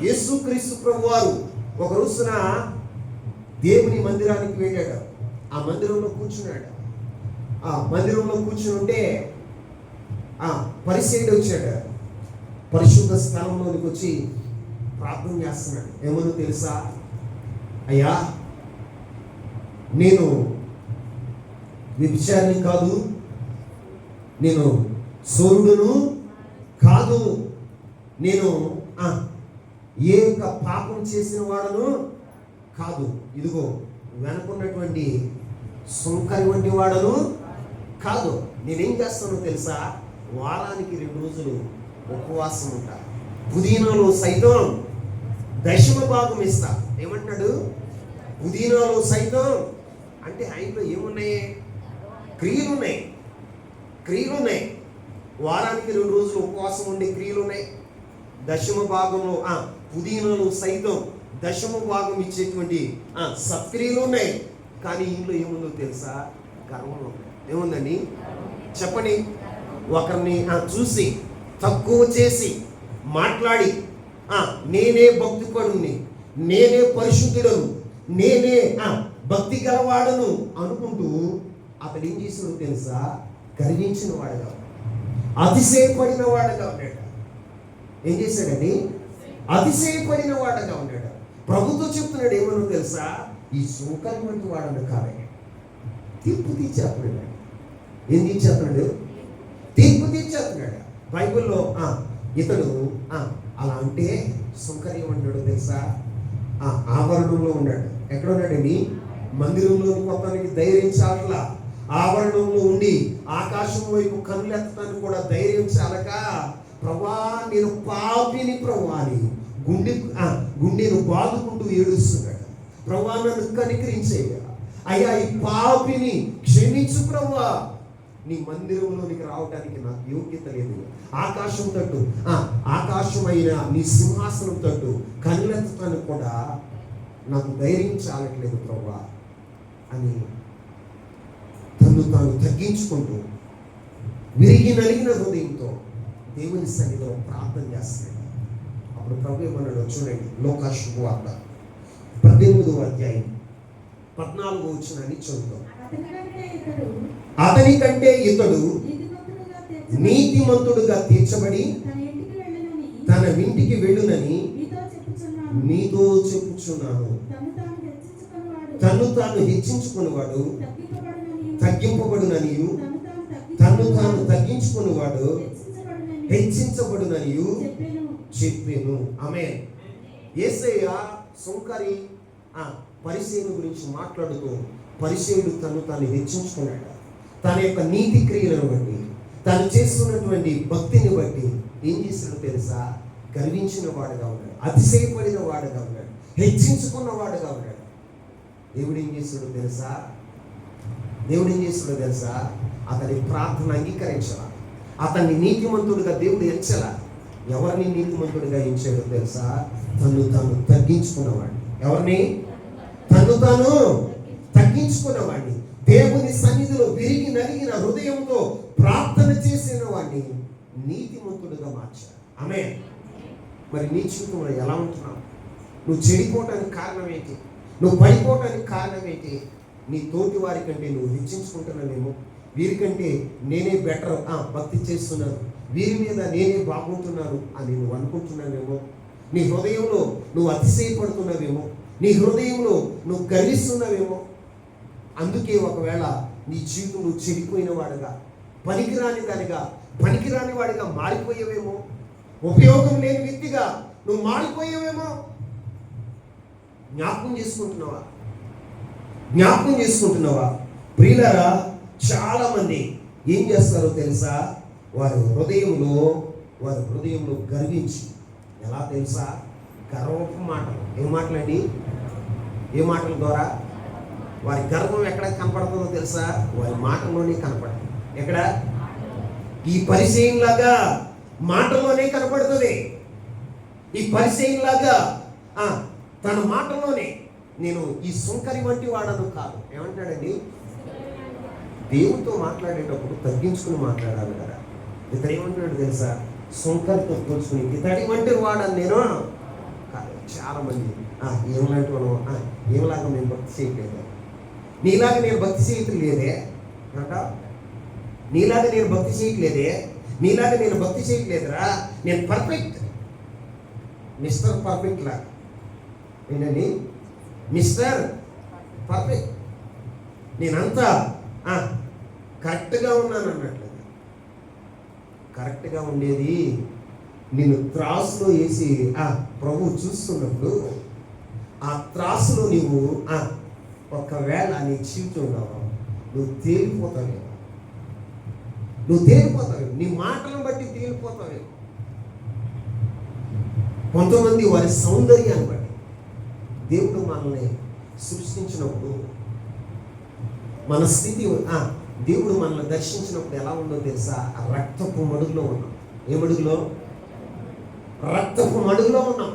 యేసుక్రీస్తు ప్రభువారు ఒక రోజున దేవుని మందిరానికి వెళ్ళాడు. ఆ మందిరంలో కూర్చున్నాడు. ఆ మందిరంలో కూర్చుని ఉంటే పరిసయ్యుడు వచ్చాడు. పరిశుద్ధ స్థలంలోనికి వచ్చి ప్రార్థన చేస్తున్నాడు. ఏమో తెలుసా? అయ్యా, నేను వ్యభిచారిని కాదు, నేను సోరుడును కాదు, నేను ఏ ఒక్క పాపం చేసిన వాడను కాదు, ఇదిగో వెనుకున్నటువంటి సుంకరి వంటి వాడను కాదు. నేనేం చేస్తానో తెలుసా? వారానికి 2 రోజులు ఉపవాసం ఉంటా, పుదీనాలో సైతం దశమ భాగం ఇస్తా. ఏమంటున్నాడు? పుదీనాలో సైతం. అంటే ఆయనలో ఏమున్నాయి? క్రియలు ఉన్నాయి. వారానికి 2 రోజులు ఉపవాసం ఉండే క్రియలు ఉన్నాయి. దశమ భాగంలో పుదీనాలు సైతం దశమ భాగం ఇచ్చేటువంటి సత్క్రియలు ఉన్నాయి. కానీ ఇంట్లో ఏముందో తెలుసా? గర్వం ఉంది. ఏముందండి చెప్పండి? ఒకరిని చూసి తక్కువ చేసి మాట్లాడి నేనే భక్తిపరుని, నేనే పరిశుద్ధుడను, నేనే భక్తి గలవాడను అనుకుంటూ అతడు ఏం చేసాడో తెలుసా? గర్వించిన వాడుగా, అతిశయపడిన వాడుగా ఉన్నాడు. ఏం చేశాడండి? అతిశయపడిన వాడుగా ఉన్నాడు. ప్రభుత్వం చెప్తున్నాడు ఏమన్నా తెలుసా? ఈ సుంకరి వంటి వాడను కాదే, తీర్పు తీర్చేస్తున్నాడు. ఏం తీర్చేస్తున్నాడు? తీర్పు తీర్చేస్తున్నాడు. బైబిల్లో ఇతడు అలా అంటే సుంకరి ఏమంటాడు తెలుసా? ఆవరణంలో ఉన్నాడు. ఎక్కడ ఉన్నాడండి? మందిరంలో మొత్తానికి ధైర్యం చాలట్లా. ఆవరణంలో ఉండి ఆకాశం వైపు కన్నులెత్తడానికి కూడా ధైర్యం చాలక, ప్రభా నేను పాపిని ప్రభా అని గుండెను బాదుకుంటూ ఏడుస్తున్నాడు. ప్రభా నన్ను కనికరించేయ, అయ్యా ఈ పాపిని క్షమించు ప్రభా, నీ మందిరంలోనికి రావడానికి నాకు యోగ్యత లేదు. ఆకాశం తట్టు, ఆకాశమైన నీ సింహాసనం తట్టు కన్నులెత్తడానికి కూడా నాకు ధైర్యం చాలట్లేదు ప్రభా అని తను తాను తగ్గించుకుంటూ విరిగి నలిగిన హృదయంతో దేవుని సన్నిధిలో ప్రార్థన చేస్తున్నాడు. అప్పుడు ప్రభు ఏమన్నాడు చూడండి, లోకా శుభవార్త 18వ అధ్యాయం 14వ వచనాన్ని చదువుతాం. అతని కంటే ఇతడు నీతిమంతుడుగా తీర్చబడి తన ఇంటికి వెళ్ళునని నీతో చెప్పుచున్నాను. తను తాను హెచ్చించుకునేవాడు తగ్గింపబడుననియు, తను తాను తగ్గించుకునేవాడు హెచ్చించబడుననియు చెప్పాను. ఆమేన్. యేసయ్య సుంకరి పరిసయ్యుని గురించి మాట్లాడుతూ, పరిసయ్యుడు తను తాను హెచ్చించుకున్నాడు. తన యొక్క నీతి క్రియలను బట్టి, తను చేస్తున్నటువంటి భక్తిని బట్టి ఏం చేశాడో తెలుసా? గర్వించిన వాడుగా ఉన్నాడు, అతిశయపడిన వాడుగా ఉన్నాడు, హెచ్చించుకున్న వాడుగా ఉన్నాడు. దేవుడు ఏం చేస్తాడో తెలుసా? అతని ప్రార్థన అంగీకరించాల, అతన్ని నీతిమంతుడిగా దేవుడు ఎంచలా. ఎవరిని నీతిమంతుడిగా ఎంచాడో తెలుసా? తను తాను తగ్గించుకున్నవాడిని. ఎవరిని? తను తాను తగ్గించుకున్నవాడిని. దేవుని సన్నిధిలో విరిగి నలిగిన హృదయంతో ప్రార్థన చేసిన వాడిని నీతిమంతుడిగా మార్చాడు. ఆమేన్. మరి నీ జీవితంలో ఎలా ఉంటున్నావు? నువ్వు చెడిపోవటానికి కారణం ఏంటి? నువ్వు పడిపోవటానికి కారణం ఏంటి? నీ తోటి వారి కంటే నువ్వు హెచ్చించుకుంటున్నావేమో, వీరికంటే నేనే బెటర్ భక్తి చేస్తున్నాను, వీరి మీద నేనే బాగుంటున్నాను అని నువ్వు అనుకుంటున్నావేమో. నీ హృదయంలో నువ్వు అతిశయపడుతున్నావేమో, నీ హృదయంలో నువ్వు గర్విస్తున్నావేమో. అందుకే ఒకవేళ నీ జీవితం నువ్వు చెడిపోయిన వాడుగా, పనికిరాని వాడిగా మారిపోయేవేమో, ఉపయోగం లేని వ్యక్తిగా నువ్వు మారిపోయేవేమో. జ్ఞాపకం చేసుకుంటున్నావా? ప్రియులారా, చాలా మంది ఏం చేస్తారో తెలుసా? వారి హృదయంలో గర్వించి, ఎలా తెలుసా? గర్వపు మాటలు. ఏం మాటలండి? ఏ మాటల ద్వారా వారి గర్వం ఎక్కడ కనపడుతుందో తెలుసా? వారి మాటల్లోనే కనపడుతుంది. ఎక్కడ? ఈ పరిచయంలాగా మాటల్లోనే కనపడుతుంది. ఈ పరిచయంలాగా తన మాటల్లోనే, నేను ఈ సుంకరి వంటి వాడను కాదు. ఏమంటాడండి? దేవుడితో మాట్లాడేటప్పుడు తగ్గించుకుని మాట్లాడాలి కదా. ఇతడు ఏమంటున్నాడు తెలుసా? సొంకరితో పోల్చుకుని ఇతడి వంటి వాడని నేను కాదు. చాలా మంది ఏమలాంటి వాడు, ఏమలాగా నేను భక్తి చేయట్లేదు, నీలాగా నేను భక్తి చేయటం లేదే అంట, నీలాగా నేను భక్తి చేయట్లేదే, నీలాగా నేను భక్తి చేయట్లేదురా, నేను పర్ఫెక్ట్, మిస్టర్ పర్ఫెక్ట్ లాగా. ఏంటండి? మిస్టర్ పర్ఫెక్ట్, నేనంతా కరెక్ట్గా ఉన్నాను అన్నట్లుగా. కరెక్ట్గా ఉండేది నిన్ను త్రాసులో వేసి ప్రభువు చూస్తున్నప్పుడు ఆ త్రాసులో నీవు ఒకవేళ నీ జీవితంలో నువ్వు తేలిపోతావేమో, నువ్వు తేలిపోతావేమో, నీ మాటలను బట్టి తేలిపోతావేమో. కొంతమంది వారి సౌందర్యాన్ని బట్టి దేవుడు మనల్ని సృష్టించినప్పుడు మన స్థితి, దేవుడు మనల్ని దర్శించినప్పుడు ఎలా ఉందో తెలుసా? రక్తపు మడుగులో ఉన్నాం. ఏ మడుగులో? రక్తపు మడుగులో ఉన్నాం.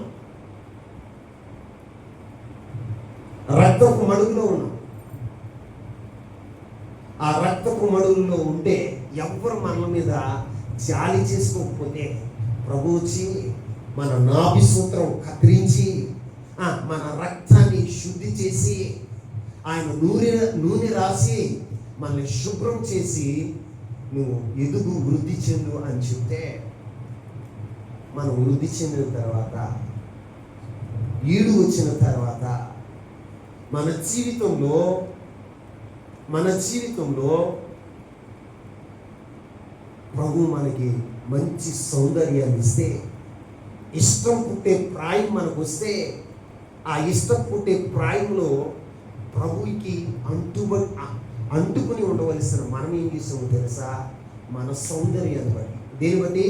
రక్తపు మడుగులో ఉన్నాం. ఆ రక్తపు మడుగులో ఉంటే ఎవ్వరు మన మీద జాలి చేసుకోకపోతే ప్రభు వచ్చి మన నాభి సూత్రం కత్తిరించి మన రక్తాన్ని శుద్ధి చేసి ఆయన నూనె రాసి మనల్ని శుభ్రం చేసి నువ్వు ఎదుగు వృద్ధి చెందు అని చెప్తే, మనం వృద్ధి చెందిన తర్వాత, ఈడు వచ్చిన తర్వాత మన జీవితంలో ప్రభు మనకి మంచి సౌందర్యాన్ని ఇస్తే, ఇష్టం పుట్టే ప్రాయం మనకు వస్తే, ఆ ఇష్టం పుట్టే ప్రాయంలో ప్రభువుకి అంటుకుని ఉండవలసిన మనం ఏం చేసామో తెలుసా? మన సౌందర్యాన్ని బట్టి, దేని బట్టి?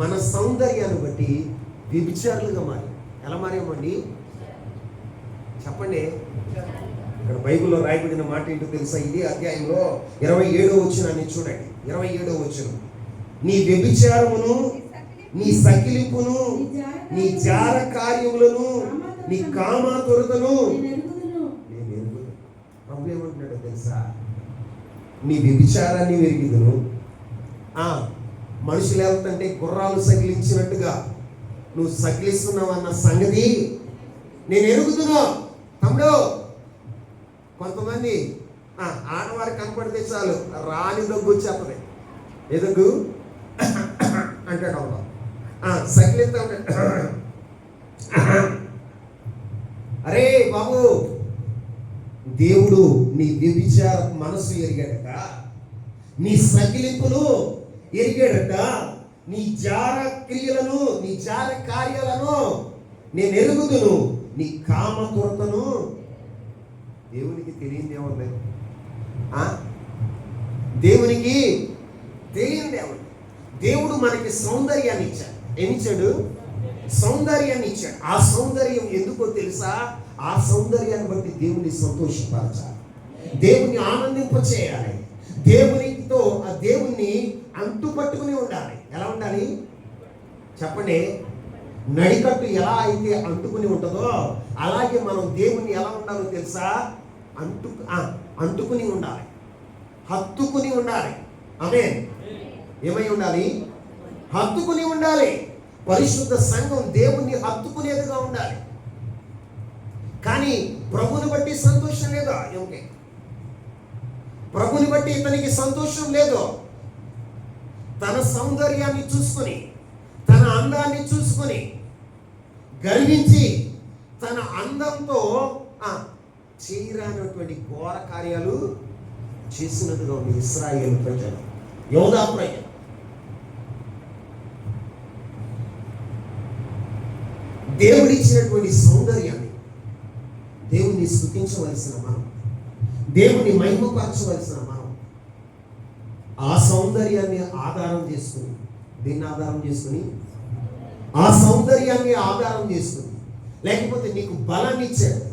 మన సౌందర్యాన్ని బట్టి వ్యభిచారులుగా మారి. ఎలా మారామండి చెప్పండి? ఇక్కడ బైబిల్లో రాయబడిన మాట ఏంటో తెలుసా? ఇదే అధ్యాయంలో 27వ వచనాన్ని చూడండి. 27వ వచనం, నీ వ్యభిచారమును, నీ సకిలింపును, నీ జార కార్యములను, నీ కామాతురతను ప్రభు ఏమంటున్నాడో తెలుసా? నీ వ్యభిచారాన్ని వెరిగిదును. మనుషులు ఏమంటే గుర్రాలు సకిలించినట్టుగా నువ్వు సకిలిస్తున్నావు అన్న సంగతి నేను ఎరుగుతున్నా తమ్ముడు. కొంతమంది ఆడవారికి కనపడితే చాలు రాని దగ్గు వచ్చేస్తుంది. ఏ దగ్గు అంటాడు అవ్వ, సకిలిస్తా ఉంటాడు. అరే బాబు, దేవుడు నీ వ్యభిచార మనసు ఎరిగాడట, నీ సకిలింపులు ఎరిగాడట, నీ జార క్రియలను, నీ జార కార్యాలను నేను ఎరుగుదును, నీ కామతురతను. దేవునికి తెలియదు ఏమన్నా? దేవునికి తెలియదు ఏమన్నా? దేవుడు మనకి సౌందర్యాన్ని ఇచ్చాడు. ఏమిచ్చాడు? సౌందర్యాన్ని ఇచ్చాడు. ఆ సౌందర్యం ఎందుకో తెలుసా? ఆ సౌందర్యాన్ని బట్టి దేవుని సంతోషపరచాలి, దేవుని ఆనందింపచేయాలి, దేవునితో ఆ దేవుణ్ణి అంటుపట్టుకుని ఉండాలి. ఎలా ఉండాలి చెప్పండి? నడికట్టు ఎలా అయితే అంటుకుని ఉంటుందో అలాగే మనం దేవుణ్ణి ఎలా ఉండాలో తెలుసా? అంటుకుని ఉండాలి, హత్తుకుని ఉండాలి. ఆమేన్. ఏమై ఉండాలి? హత్తుకుని ఉండాలి. పరిశుద్ధ సంఘం దేవుణ్ణి హత్తుకునేదిగా ఉండాలి. కానీ ప్రభుని బట్టి సంతోషం లేదు. ఏమిటి? ప్రభుని బట్టి ఇతనికి సంతోషం లేదు. తన సౌందర్యాన్ని చూసుకొని, తన అందాన్ని చూసుకొని గర్వించి తన అందంతో చేయరానటువంటి ఘోర కార్యాలు చేసినట్టుగా ఉంది ఇశ్రాయేలు ప్రజలు, యోధా ప్రజలు. దేవుడిచ్చినటువంటి సౌందర్యాన్ని, దేవుని స్తుతించవలసిన మనం, దేవుని మహిమపరచవలసిన మనం ఆ సౌందర్యాన్ని ఆధారం చేసుకుని, దీన్ని ఆధారం చేసుకుని, ఆ సౌందర్యాన్ని ఆధారం చేసుకుని, లేకపోతే నీకు బలాన్ని ఇచ్చాడు,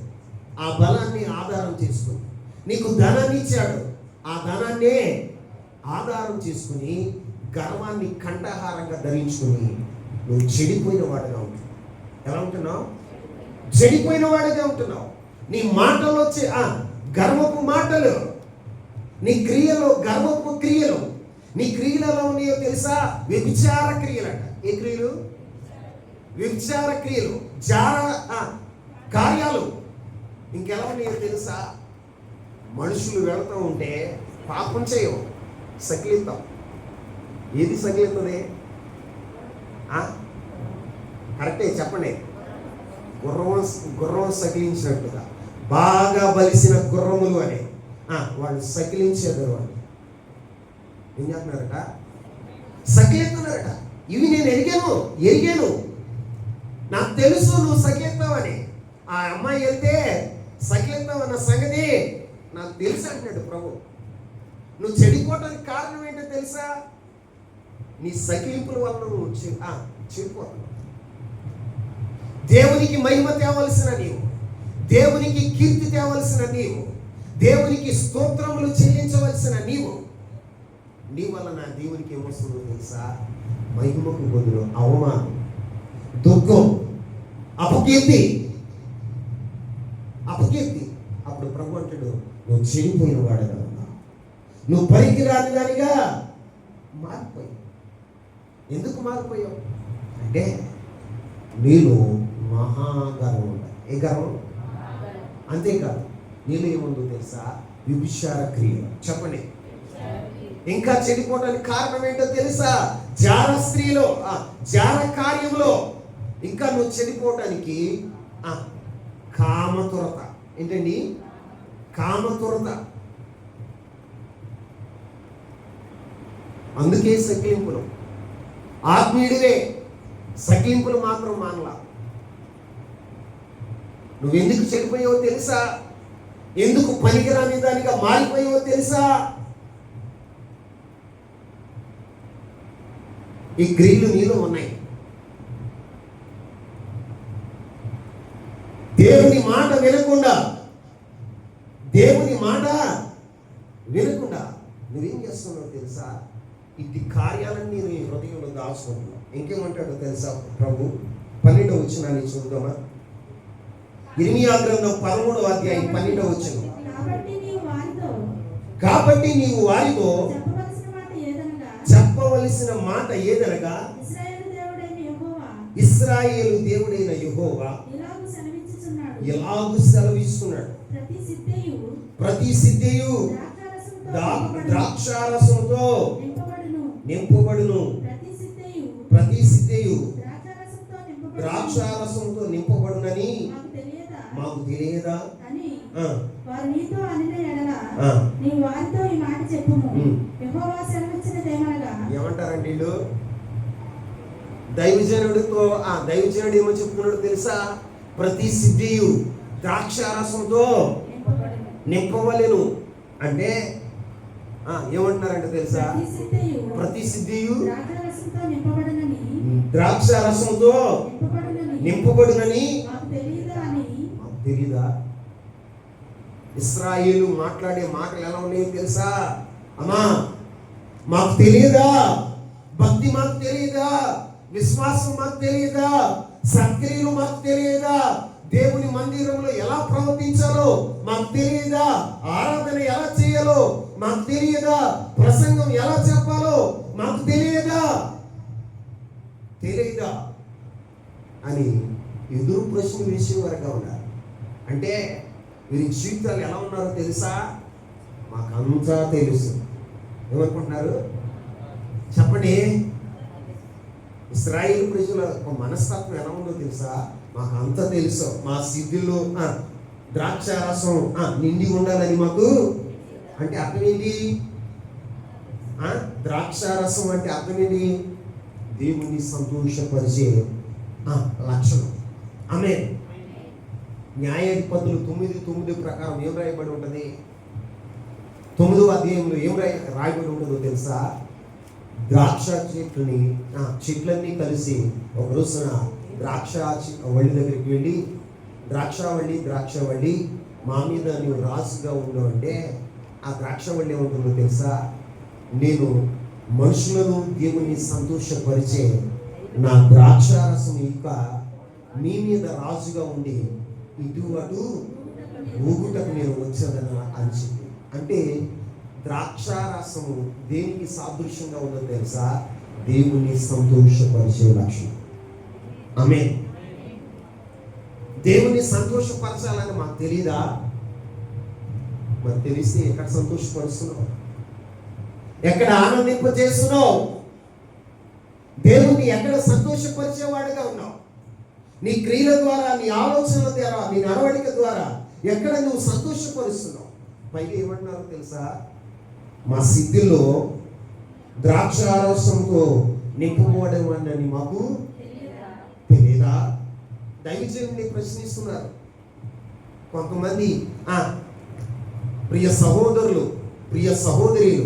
ఆ బలాన్ని ఆధారం చేసుకుని, నీకు ధనాన్ని ఇచ్చాడు, ఆ ధనాన్నే ఆధారం చేసుకుని, గర్వాన్ని కంఠహారంగా ధరించుకుని నువ్వు చెడిపోయిన వాడిగా ఉంటున్నావు. ఎలా ఉంటున్నావు? చెడిపోయిన వాడిగా ఉంటున్నావు. నీ మాటలు వచ్చే గర్వపు మాటలు, నీ క్రియలో గర్వపు క్రియలు, నీ క్రియలు ఎలా ఉన్నాయో తెలుసా? వ్యభిచార క్రియలంట. ఏ క్రియలు? వ్యభిచార క్రియలు, జార కార్యాలు. ఇంకెలా ఉన్నాయో తెలుసా? మనుషులు వెళుతూ ఉంటే పాపం చేయవు, సకిలిస్తాం. ఏది సకిలిస్తుంది? కరెక్టే చెప్పండి. గుర్రం సకిలించినట్టుగా, బాగా బలిసిన గుర్రములు అని వాళ్ళు సకిలించేదారు. వాళ్ళు ఏం చేస్తున్నారట? సకిలిస్తున్నారట. ఇవి నేను ఎరిగాను, నాకు తెలుసు నువ్వు సకిలిస్తావని. ఆ అమ్మాయి వెళ్తే సకిలిస్తావన్న సంగతి నాకు తెలుసు అంటున్నాడు ప్రభు. నువ్వు చెడిపోవటానికి కారణం ఏంటో తెలుసా? నీ సకిలింపుల వల్ల నువ్వు చెడిపోతున్నావు. దేవునికి మహిమ తేవలసిన నీవు, దేవునికి కీర్తి తేవలసిన నీవు, దేవునికి స్తోత్రములు చెల్లించవలసిన నీవు, నీ వలన దేవునికి ఏమొస్తుందో తెలుసా? మహిమకు బదులు అవమానం, దుఃఖం, అపకీర్తి. అప్పుడు ప్రభు అంటాడు, నువ్వు చెడిపోయిన వాడుగా ఉన్నావు, నువ్వు పనికి రాని దానిగా మారిపోయావు. ఎందుకు మారిపోయావు అంటే నీలో మహాగర్వం ఉండాలి. ఏ గర్వం? అంతేకాదు, నీలో ఏముందో తెలుసా? వ్యభిచార క్రియ. చెప్పండి. ఇంకా చెడిపోవడానికి కారణం ఏంటో తెలుసా? జార స్త్రీలో, జార కార్యంలో ఇంకా నువ్వు చెడిపోవటానికి కామతురత. ఏంటండి? కామతురత. అందుకే సకిలింపులు. ఆత్మీయుడివే, సకిలింపులు మాత్రం మానలా. నువ్వెందుకు చెడిపోయావో తెలుసా? ఎందుకు పనికిరాని దానిగా మారిపోయావో తెలుసా? ఈ క్రియలు నీలో ఉన్నాయి. దేవుని మాట వినకుండా నువ్వేం చేస్తున్నావు తెలుసా? ఇట్టి కార్యాలన్నీ నీ హృదయంలో దాచుకుంటున్నావు. ఇంకేమంటాడో తెలుసా ప్రభు? 12వ వచనాన్ని చూద్దామా? ఇర్మియా గ్రంథం 13వ అధ్యాయం 12వ వచనం. కాబట్టి నీవు వారితో చెప్పవలసిన మాట ఏదనగా, ఇశ్రాయేలు దేవుడైన యెహోవా ఇలాగు సెలవిస్తున్నాడు, ప్రతి సిద్ధయు ద్రాక్షారసంతో నింపబడును. ప్రతి సిద్ధయు ద్రాక్షారసంతో నింపబడునని మాకు తెలియదా? ఏమంటారండి వీళ్ళు? దైవజనుడు ఏమో చెప్తున్నాడు తెలుసా? ప్రతి సిద్ధియు ద్రాక్షారసంతో నింపవలెను అంటే ఏమంటున్నారంటే తెలుసా? ప్రతి సిద్ధియు ద్రాక్షారసంతో నింపబడునని మాకు తెలీదా? ఇశ్రాయేలు మాట్లాడే మాటలు ఎలా ఉన్నాయో తెలుసా? అమ్మా మాకు తెలియదా? భక్తి మాకు తెలియదా? విశ్వాసం మాకు తెలియదా? సత్క్రియలు మాకు తెలియదా? దేవుని మందిరంలో ఎలా ప్రవర్తించాలో మాకు తెలియదా? ఆరాధన ఎలా చేయాలో మాకు తెలియదా? ప్రసంగం ఎలా చెప్పాలో మాకు తెలియదా అని ఎదురు ప్రశ్న వేసే వరకు ఉన్నారు. అంటే వీరి జీవితాలు ఎలా ఉన్నారో తెలుసా? మాకంతా తెలుసు. ఏమనుకుంటున్నారు చెప్పండి? ఇశ్రాయేలు ప్రజల మనస్తత్వం ఎలా ఉందో తెలుసా? మాకు అంతా తెలుసు. మా సిద్ధుల్లో ద్రాక్షారసం నిండి ఉండాలని మాకు. అంటే అర్థం ఏంటి? ద్రాక్షారసం అంటే అర్థం ఏంటి? దేవుణ్ణి సంతోషపరిచే లక్షణం. ఆమేన్. న్యాయాధిపతులు 9:9 ప్రకారం ఏం రాయబడి ఉంటుంది? 9వ అధ్యాయంలో ఏం రాయబడి ఉంటుందో తెలుసా? ద్రాక్ష చెట్లన్నీ కలిసి ఒక రోజున ద్రాక్ష వల్లి దగ్గరికి వెళ్ళి, ద్రాక్షవల్లి మా మీద నువ్వు రాజుగా ఉండవు అంటే ఆ ద్రాక్షవల్లి ఏముంటుందో తెలుసా? నేను మనుషులను దేవుని సంతోషపరిచే నా ద్రాక్షారసం ఇంకా మీ మీద రాజుగా ఉండి ఇటు అటు ఊగుటకు నేను వచ్చానని అని చెప్పి. అంటే ద్రాక్షారసము దేనికి సాదృశ్యంగా ఉందో తెలుసా? దేవుని సంతోషపరిచే లక్షణం. ఆమేన్. దేవుని సంతోషపరచాలని మాకు తెలీదా? మరి తెలిస్తే ఎక్కడ సంతోషపరుస్తున్నావు? ఎక్కడ ఆనందింపజేస్తున్నావు? దేవుని ఎక్కడ సంతోషపరిచేవాడుగా ఉన్నావు? నీ క్రియల ద్వారా, నీ ఆలోచనల ద్వారా, నీ నడవడిక ద్వారా ఎక్కడ నువ్వు సంతోషపరుస్తున్నావు? పైగా ఏమంటున్నారో తెలుసా? మా సిద్ధిలో ద్రాక్షారసంతో నింపుకోవడం అని మాకు తెలియదా? దైవజనుని ప్రశ్నిస్తున్నారు కొంతమంది. ప్రియ సహోదరులు, ప్రియ సహోదరులు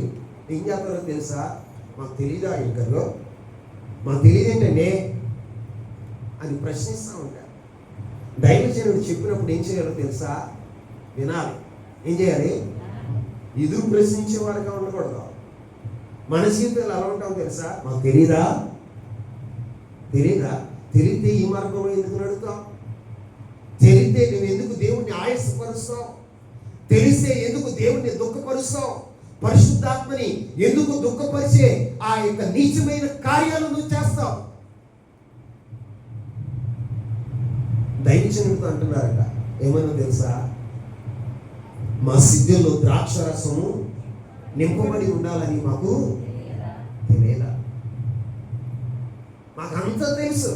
ఏం చేస్తారో తెలుసా? మాకు తెలీదా ఇంకలో? మాకు తెలియదేంటండి అని ప్రశ్నిస్తూ ఉంటారు. దైవజనుడు చెప్పినప్పుడు ఏం చేయాలో తెలుసా? వినాలి. ఏం చేయాలి? ఎదురు ప్రశ్నించేవాడుగా ఉండకూడదు. మన జీవితంలో ఎలా ఉంటాం తెలుసా? మాకు తెలీదా? తెలిస్తే ఈ మార్గంలో ఎందుకు నడుస్తావు? తెలిస్తే నువ్వు ఎందుకు దేవుణ్ణి ఆయాసపరుస్తావు? తెలిస్తే ఎందుకు దేవుణ్ణి దుఃఖపరుస్తావు? పరిశుద్ధాత్మని ఎందుకు దుఃఖపరిచే ఆ యొక్క నీచమైన కార్యాలు నువ్వు చేస్తావు? దైవజనుడితో అంటున్నారట, ఏమన్నా తెలుసా? మా సిద్ధుల్లో ద్రాక్షరసము నింపబడి ఉండాలని మాకు తెలియదా? మాకంతా తెలుసు.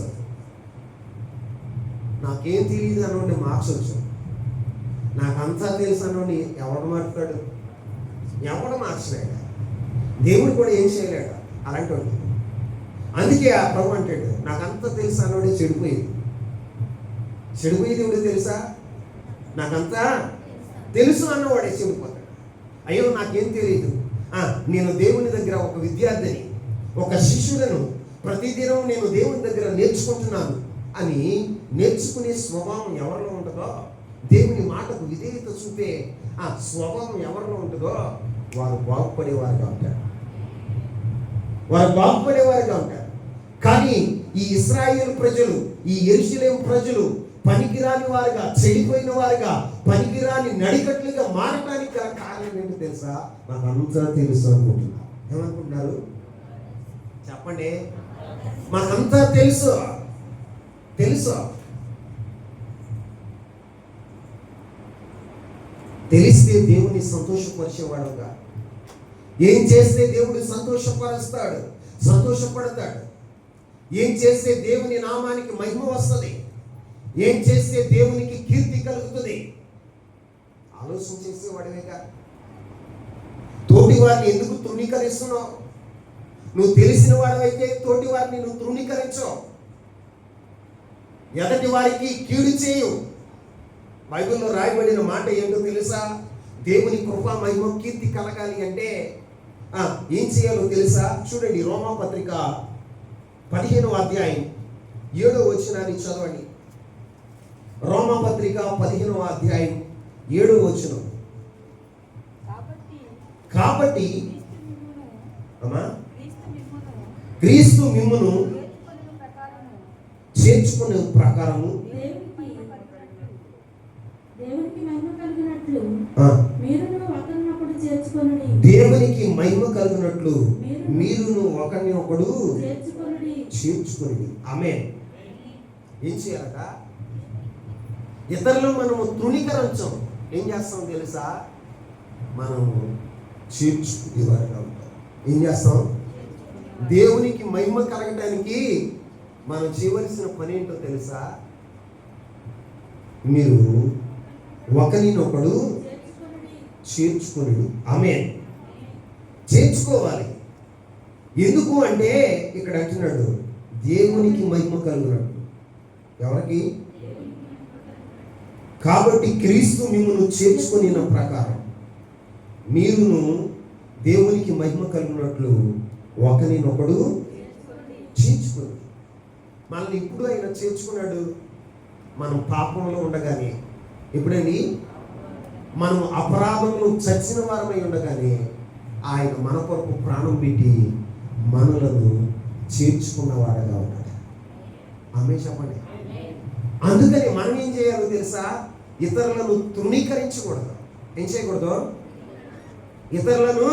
నాకేం తెలియదు అన్నోడిని మార్చవచ్చు. నాకంతా తెలుసు అన్నోడిని ఎవడు మాట్లాడు? ఎవడు మార్చలేక దేవుడు కూడా ఏం చేయలేక అలాంటి వాడు. అందుకే ఆ ప్రభు అంటాడు, నాకంతా తెలుసు అన్నోడే చెడిపోయేది. ఎవడు తెలుసా? నాకంతా తెలుసు అన్నవాడే చెడిపోతాడు. అయ్యో నాకేం తెలియదు, నేను దేవుని దగ్గర ఒక విద్యార్థిని, ఒక శిష్యులను, ప్రతిదినం నేను దేవుని దగ్గర నేర్చుకుంటున్నాను అని నేర్చుకునే స్వభావం ఎవరిలో ఉంటుందో, దేవుని మాటకు విధేయత చూపే ఆ స్వభావం ఎవరిలో ఉంటుందో వారు బాగుపడేవారుగా ఉంటారు. కానీ ఈ ఇశ్రాయేలు ప్రజలు, ఈ యెరూషలేము ప్రజలు పనికిరాని వారుగా, చెడిపోయిన వారుగా, పనికిరాని నడికట్లుగా మారటానికి గల కారణం ఏంటో తెలుసా? నాకు అంతా తెలుసు అనుకుంటున్నారు. ఏమనుకుంటున్నారు చెప్పండి? మాకంతా తెలుసు. తెలిస్తే దేవుని సంతోషపరిచేవాడుగా, ఏం చేస్తే దేవుడు సంతోషపడతాడు, ఏం చేస్తే దేవుని నామానికి మహిమ వస్తుంది, ఏం చేస్తే దేవునికి కీర్తి కలుగుతుంది, ఆలోచన చేసేవాడివేగా. తోటి వారిని ఎందుకు తృణీకరిస్తున్నావు? నువ్వు తెలిసిన వాడివైతే తోటి వారిని నువ్వు తృణీకరించవు. ఎదటి వారికి కీడు చేయు. బైబిల్లో రాయబడిన మాట ఏంటో తెలుసా? దేవుని కృపా మహిమ కీర్తి కలగాలి అంటే ఏం చేయాలో తెలుసా? చూడండి, రోమాపత్రిక 15వ అధ్యాయం 7వ వచనాన్ని చదవండి. రోమాపత్రిక 15వ అధ్యాయం 7వ వచనం. కాబట్టి క్రీస్తు మిమ్మును చేర్చుకునే ప్రకారము దేవునికి మహిమ కలిగినట్లు మీరును ఒకరినొకడు చేర్చుకొనుడి. ఆమేన్. ఏం చేయాలట? ఇతరులు మనము తృణీకరించం. ఏం చేస్తాం తెలుసా? మనము చేర్చుకునేవారుగా ఉంటాం. ఏం చేస్తాం? దేవునికి మహిమ కలగడానికి మనం చేయవలసిన పని ఏంటో తెలుసా? మీరు ఒకరినొకడు చేర్చుకొనుడి. ఆమేన్. చేర్చుకోవాలి. ఎందుకు అంటే ఇక్కడ అంటున్నాడు, దేవునికి మహిమ కలుగునట్టు. ఎవరికి? కాబట్టి క్రీస్తు మిమ్మును చేర్చుకుని ప్రకారం మీరును దేవునికి మహిమ కలుగునట్లు ఒకరినొకడు చేర్చుకుని. మనల్ని ఇప్పుడు ఆయన చేర్చుకున్నాడు. మనం పాపంలో ఉండగానే, ఎప్పుడని మనం అపరాధంలో చచ్చిన వారమై ఉండగానే ఆయన మన కొరకు ప్రాణం పెట్టి మనలను చేర్చుకున్నవాడుగా ఉన్నాడు. ఆమె చెప్పండి. అందుకని మనం ఏం చేయాలో తెలుసా? ఇతరులను తృణీకరించకూడదు. ఏం చేయకూడదు? ఇతరులను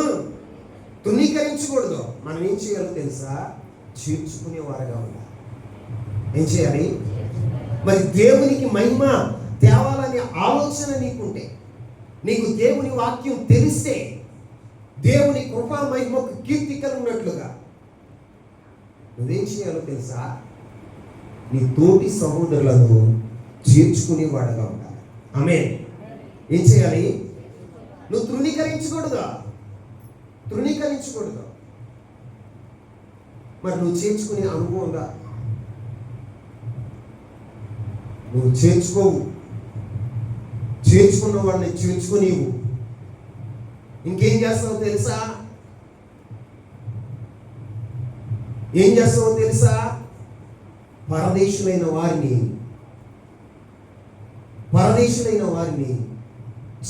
తృణీకరించకూడదు. మనం ఏం చేయాలో తెలుసా? చేర్చుకునేవారుగా ఉండాలి. ఏం చేయాలి? మరి దేవునికి మహిమ తేవాలనే ఆలోచన నీకుంటే, నీకు దేవుని వాక్యం తెలిస్తే, దేవుని కృపా మహిమకు కీర్తికలున్నట్లుగా నువ్వేం చేయాలో తెలుసా? నీ తోటి సహోదరులను చేర్చుకునేవాడుగా ఉండాలి. ఆమేన్. ఏం చేయాలి? నువ్వు తృణీకరించకూడదు. మరి నువ్వు చేర్చుకునే అనుభవంగా నువ్వు చేర్చుకోవు. చేర్చుకున్న వాడిని చేర్చుకునేవు. ఇంకేం చేస్తావో తెలుసా? పరదేశులైన వారిని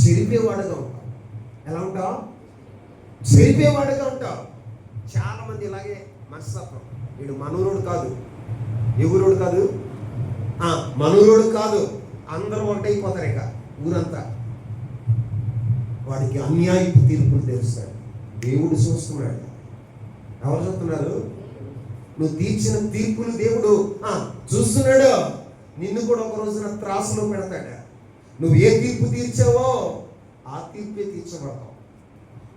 చెరిపేవాడుగా ఉంటావు. ఎలా ఉంటావు? చెరిపేవాడుగా ఉంటావు. చాలా మంది ఇలాగే మనస్తత్వం. వీడు మనూరుడు కాదు, ఎవరోడు కాదు, మనూరుడు కాదు, అందరూ ఒకటైపోతారు. ఇక ఊరంతా వాడికి అన్యాయపు తీర్పులు తెలుస్తాడు. దేవుడు చూస్తున్నాడు. ఎవరు చూస్తున్నారు? నువ్వు తీర్చిన తీర్పులు దేవుడు చూస్తున్నాడు. నిన్ను కూడా ఒక రోజున త్రాసులో పెడతాడు. నువ్వు ఏ తీర్పు తీర్చావో ఆ తీర్పే తీర్చబడతావు.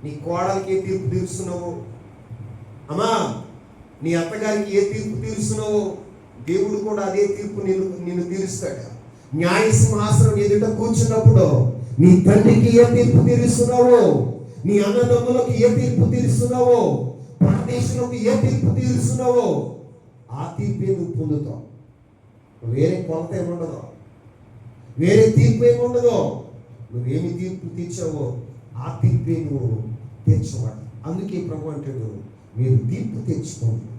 నీ కోడలికి ఏ తీర్పు తీరుస్తున్నావో, అమ్మా నీ అత్తగారికి ఏ తీర్పు తీరుస్తున్నావో, దేవుడు కూడా అదే తీర్పు నిన్ను తీరుస్తాడు. న్యాయ సింహాసనం ఎదుట కూర్చున్నప్పుడు నీ తండ్రికి ఏ తీర్పు తీరుస్తున్నావో, నీ అన్నదమ్ములకు ఏ తీర్పు తీరుస్తున్నావో, పరదేశంలోకి ఏ తీర్పు తీరుస్తున్నావో ఆ తీర్పే నువ్వు పొందుతావు. వేరే కొలత ఏముండదు, వేరే తీర్పు ఏముండదు. నువ్వేమి తీర్పు తీర్చావో ఆ తీర్పే నువ్వు తీర్చవాడు. అందుకే ప్రభు అంటాడు, మీరు తీర్పు తెచ్చుకోండి.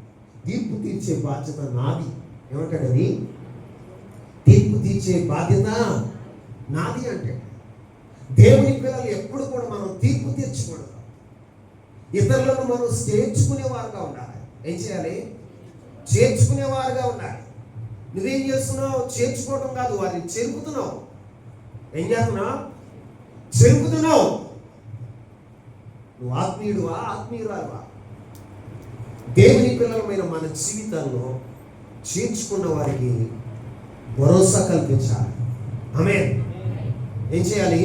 తీర్పు తీర్చే బాధ్యత నాది. ఏమంటాడు? అది తీర్పు తీర్చే బాధ్యత నాది అంటే దేవుని పిల్లలు ఎప్పుడు కూడా మనం తీర్పు తీర్చకూడదు. ఇతరులను మనం చేర్చుకునేవారుగా ఉండాలి. ఏం చేయాలి? చేర్చుకునేవారుగా ఉండాలి. నువ్వేం చేస్తున్నావు? చేర్చుకోవడం కాదు, వారిని చెరుపుతున్నావు. ఏం చేస్తున్నావు? చెరుపుతున్నావు. నువ్వు ఆత్మీయుడువా, ఆత్మీయురాలువా? దేవుని పిల్లలమైన మన జీవితాల్లో చేర్చుకున్న వారికి భరోసా కల్పించాలి. ఆమేన్. ఏం చేయాలి?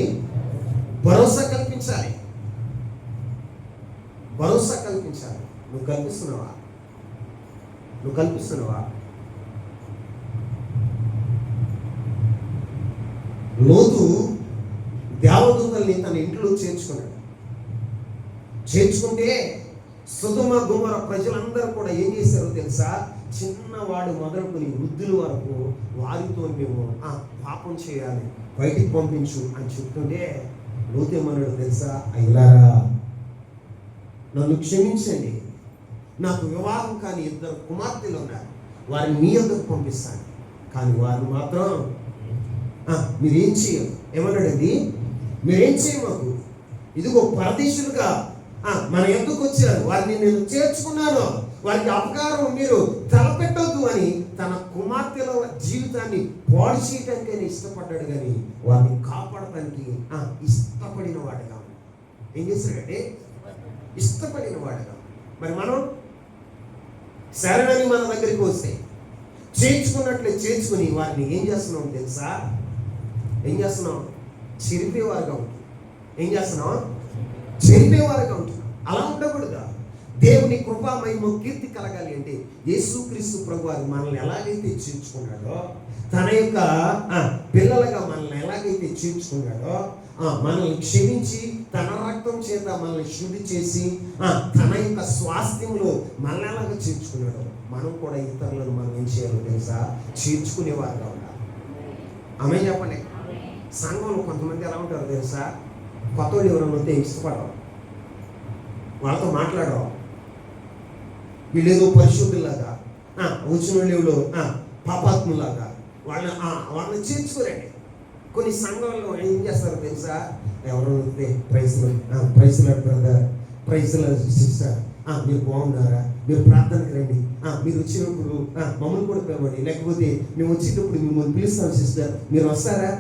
భరోసా కల్పించాలి. నువ్వు కల్పిస్తున్నావా? లోతు దేవదూతల్ని తన ఇంట్లో చేర్చుకుంటే సొదొమ గొమొర్రా ప్రజలందరూ కూడా ఏం చేశారో తెలుసా? చిన్నవాడు మొదలుకొని వృద్ధుల వరకు వారితో మేము పాపం చేయాలి, బయటికి పంపించు అని చెప్తుంటే లోతు ఏమన్నాడు తెలుసా? అయ్యలారా, నన్ను క్షమించండి, నాకు వివాహం కాని 2 కుమార్తెలు ఉన్నారు, వారిని మీ యొద్దకు పంపిస్తాను, కానీ వారు మాత్రం మీరేం చేయరు. ఏమన్నాడండి? మీరేం చేయమాకు, ఇదిగో పరదేశులుగా మన ఎందుకు వచ్చారు, వారిని నేను చేర్చుకున్నాను, వారికి అపకారం మీరు తలపెట్టొద్దు అని తన కుమార్తెల జీవితాన్ని పాడు చేయడానికైనా ఇష్టపడ్డాడు. కానీ వారిని కాపాడటానికి ఇష్టపడిన వాడుగా. ఏం చేశాడంటే? ఇష్టపడిన వాడుగా. మరి మనం శరణని మన దగ్గరికి వస్తే చేర్చుకున్నట్లే చేర్చుకుని వారిని ఏం చేస్తున్నాం తెలుసా? చెరిపేవారుగా ఉంటుంది. చెరిపేవారుగా ఉంటున్నాం. అలా ఉండకూడదు. దేవుని కృపా మహిమ కీర్తి కలగాలి అంటే యేసుక్రీస్తు ప్రభువారు మనల్ని ఎలాగైతే చేర్చుకున్నాడో, తన యొక్క పిల్లలుగా మనల్ని ఎలాగైతే చేర్చుకున్నాడో, మనల్ని క్షమించి తన రక్తం చేత మనల్ని శుద్ధి చేసి తన యొక్క స్వాస్థ్యంలో మనల్ని ఎలాగ చేర్చుకున్నాడో, మనం కూడా ఇతరులను మనం ఏం చేయాలో తెలుసా? చేర్చుకునేవారుగా ఉండాలి. ఆమేన్ చెప్పండి. సంఘంలో కొంతమంది ఎలా ఉంటారో తెలుసా? కొత్త వాళ్ళు ఎవరైనా వస్తే ఇష్టపడవు, వాళ్ళతో మాట్లాడవు. వీళ్ళేదో పరిశుద్ధులాగా, వచ్చిన వాళ్ళు పాపాత్ములాగా వాళ్ళని చేర్చుకోరండి. కొన్ని సంఘాల్లో ఏం చేస్తారో తెలుసా? ఎవరో వస్తే ప్రైజ్లాడ్ బ్రదర్, ప్రైజ్లాడ్ సిస్టర్, మీరు బాగున్నారా, మీరు ప్రార్థనకు రండి, మీరు వచ్చినప్పుడు మమ్మల్ని కూడా పిలవండి, లేకపోతే మేము వచ్చేటప్పుడు మిమ్మల్ని పిలుస్తాం సిస్టర్, మీరు వస్తారా,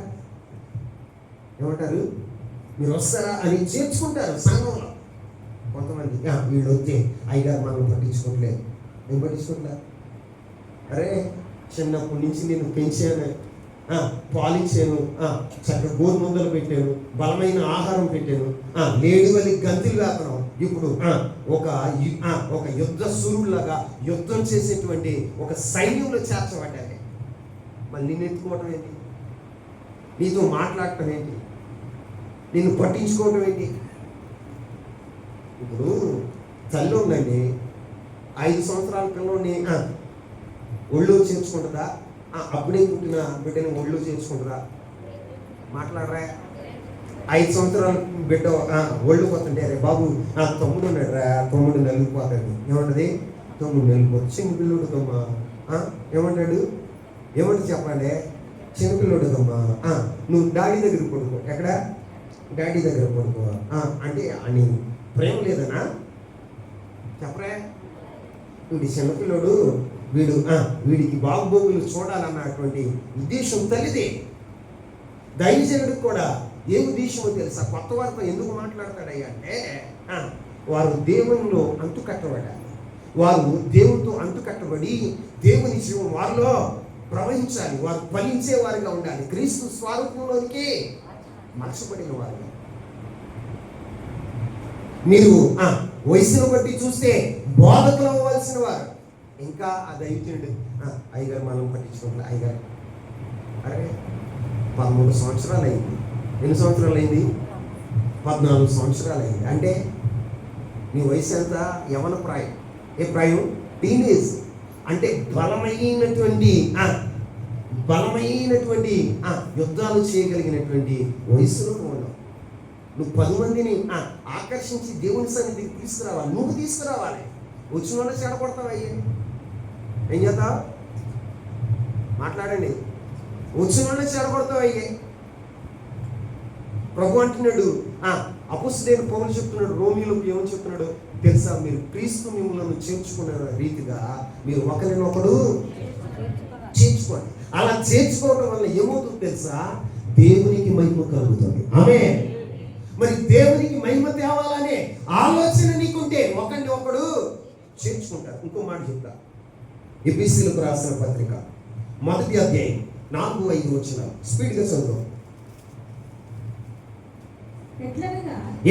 ఏమంటారు, మీరు వస్తారా అని చేర్చుకుంటారు సంఘంలో. కొంతమంది వీళ్ళు వస్తే అయ్యగారు మనల్ని పట్టించుకోవట్లేదు. ఏం పట్టించుకోవట్లే? అరే చిన్నప్పటి నుంచి నేను పెంచాను, పాలించాను, చక్కగా గోరుముద్దలు పెట్టాను, బలమైన ఆహారం పెట్టాను, లేడి వలి గంతులు వేపడం. ఇప్పుడు ఒక యుద్ధ సూర్యులాగా యుద్ధం చేసేటువంటి ఒక సైన్యంలో చేర్చబడ్డాలి. మళ్ళీ నేను ఎత్తుకోవటం ఏంటి? నీతో మాట్లాడటం ఏంటి? నిన్ను పట్టించుకోవటం ఏంటి? ఇప్పుడు తల్లి ఉందండి, 5 సంవత్సరాల పిల్లోని ఒళ్ళు చేర్చుకుంటుందా? అప్పుడే పుట్టిన బిడ్డని ఒళ్ళు చేర్చుకుంటుందా? మాట్లాడరా? 5 సంవత్సరాల బిడ్డ ఒళ్ళు పోతుంటే రే బాబు తమ్ముడు ఉన్నాడు రా, తమ్ముడు నలిగిపోతాడు. ఏమంటది? తమ్ముడు నలిగిపోతుంది. చిన్నపిల్లోడు కమ్మా ఏమంటాడు? ఏమంటే చెప్పండి? చిన్నపిల్లోడు కమ్మా నువ్వు డాడీ దగ్గర పడుకో. ఎక్కడ? డాడీ దగ్గర పడుకో అంటే అని ప్రేమ లేదనా? చెప్పరా? వీడి చిన్నపిల్లోడు, వీడికి బాగుబోగులు చూడాలన్నటువంటి ఉద్దేశం తల్లిదే. దైవజనుడికి కూడా ఏ ఉద్దేశమో తెలుసా? కొత్త వారితో ఎందుకు మాట్లాడతాడయ్యా అంటే వారు దేవునిలో అంటుకట్టబడాలి. వారు దేవునితో అంటుకట్టబడి దేవుని జీవం వారిలో ప్రవహించాలి. వారు ఫలించే వారిగా ఉండాలి. క్రీస్తు స్వరూపంలోనికి మార్చబడిన వారు. మీరు వయసును బట్టి చూస్తే బోధకులు అవ్వాల్సిన వారు. ఇంకా ఆ దైవజనుడు అయ్యగారు మనం పట్టించుకోవాలి. అయ్యగారు అరే 13 సంవత్సరాలు అయింది. ఎన్ని సంవత్సరాలు అయింది? 14 సంవత్సరాలు అయింది. అంటే నీ వయసు ఎంత? యవన ప్రాయం. ఏ ప్రాయం? టీనేజ్. అంటే బలమైనటువంటి యుద్ధాలు చేయగలిగినటువంటి వయసులో ఉన్నావు. నువ్వు 10 మందిని ఆకర్షించి దేవుని సన్నిధికి తీసుకురావాలి. నువ్వు తీసుకురావాలి. వచ్చిన వాళ్ళని చెడగొడతావు. అయ్యే ఏం చేస్తావు? మాట్లాడండి. వచ్చిన వాళ్ళని చెడగొడతావు. అయ్యే ప్రభు అంటున్నాడు, అపొస్తలుడైన పౌలు చెప్తున్నాడు, రోమీయులకు ఏమని చెప్తున్నాడు తెలుసా? మీరు క్రీస్తు మిమ్మల్ని చేర్చుకునే రీతిగా మీరు ఒకరినొకడు చేర్చుకోండి. అలా చేర్చుకోవడం వల్ల ఏమవుతుంది తెలుసా? దేవునికి మహిమ కలుగుతుంది. ఆమేన్. మరి దేవునికి మహిమ తేవాలనే ఆలోచన నీకుంటే ఒకరిని ఒకడు చేర్చుకుంటారు. ఇంకో మాట చెప్తా. ఎఫెసీయులకు రాసిన పత్రిక 1వ అధ్యాయం 4-5 వచనాలు స్పీడ్గా చదువు.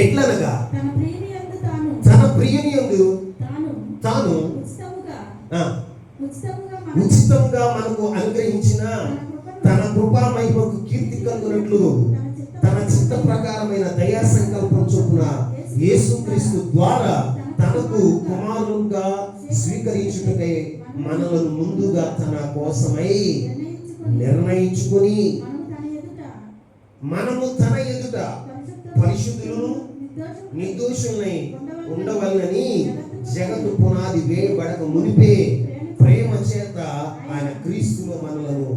ఎట్లనగా తన ప్రియుని యందు తాను ఉచితంగా మనకు అనుగ్రహించిన తన కృపా మహిమకు కీర్తి కలుగునట్లు తన చిత్త ప్రకారమైన దయా సంకల్పం చొప్పున యేసుక్రీస్తు ద్వారా తనకు కుమారులుగా స్వీకరించుటకై మనలను ముందుగా తన కోసమై నిర్ణయించుకొని మనము తన ఎదుట పరిశుద్ధులను నిర్దోషులై ఉండవలనని జగత్తు పునాది వేయబడక మునిపే ప్రేమ చేత ఆయన క్రీస్తులో మనలను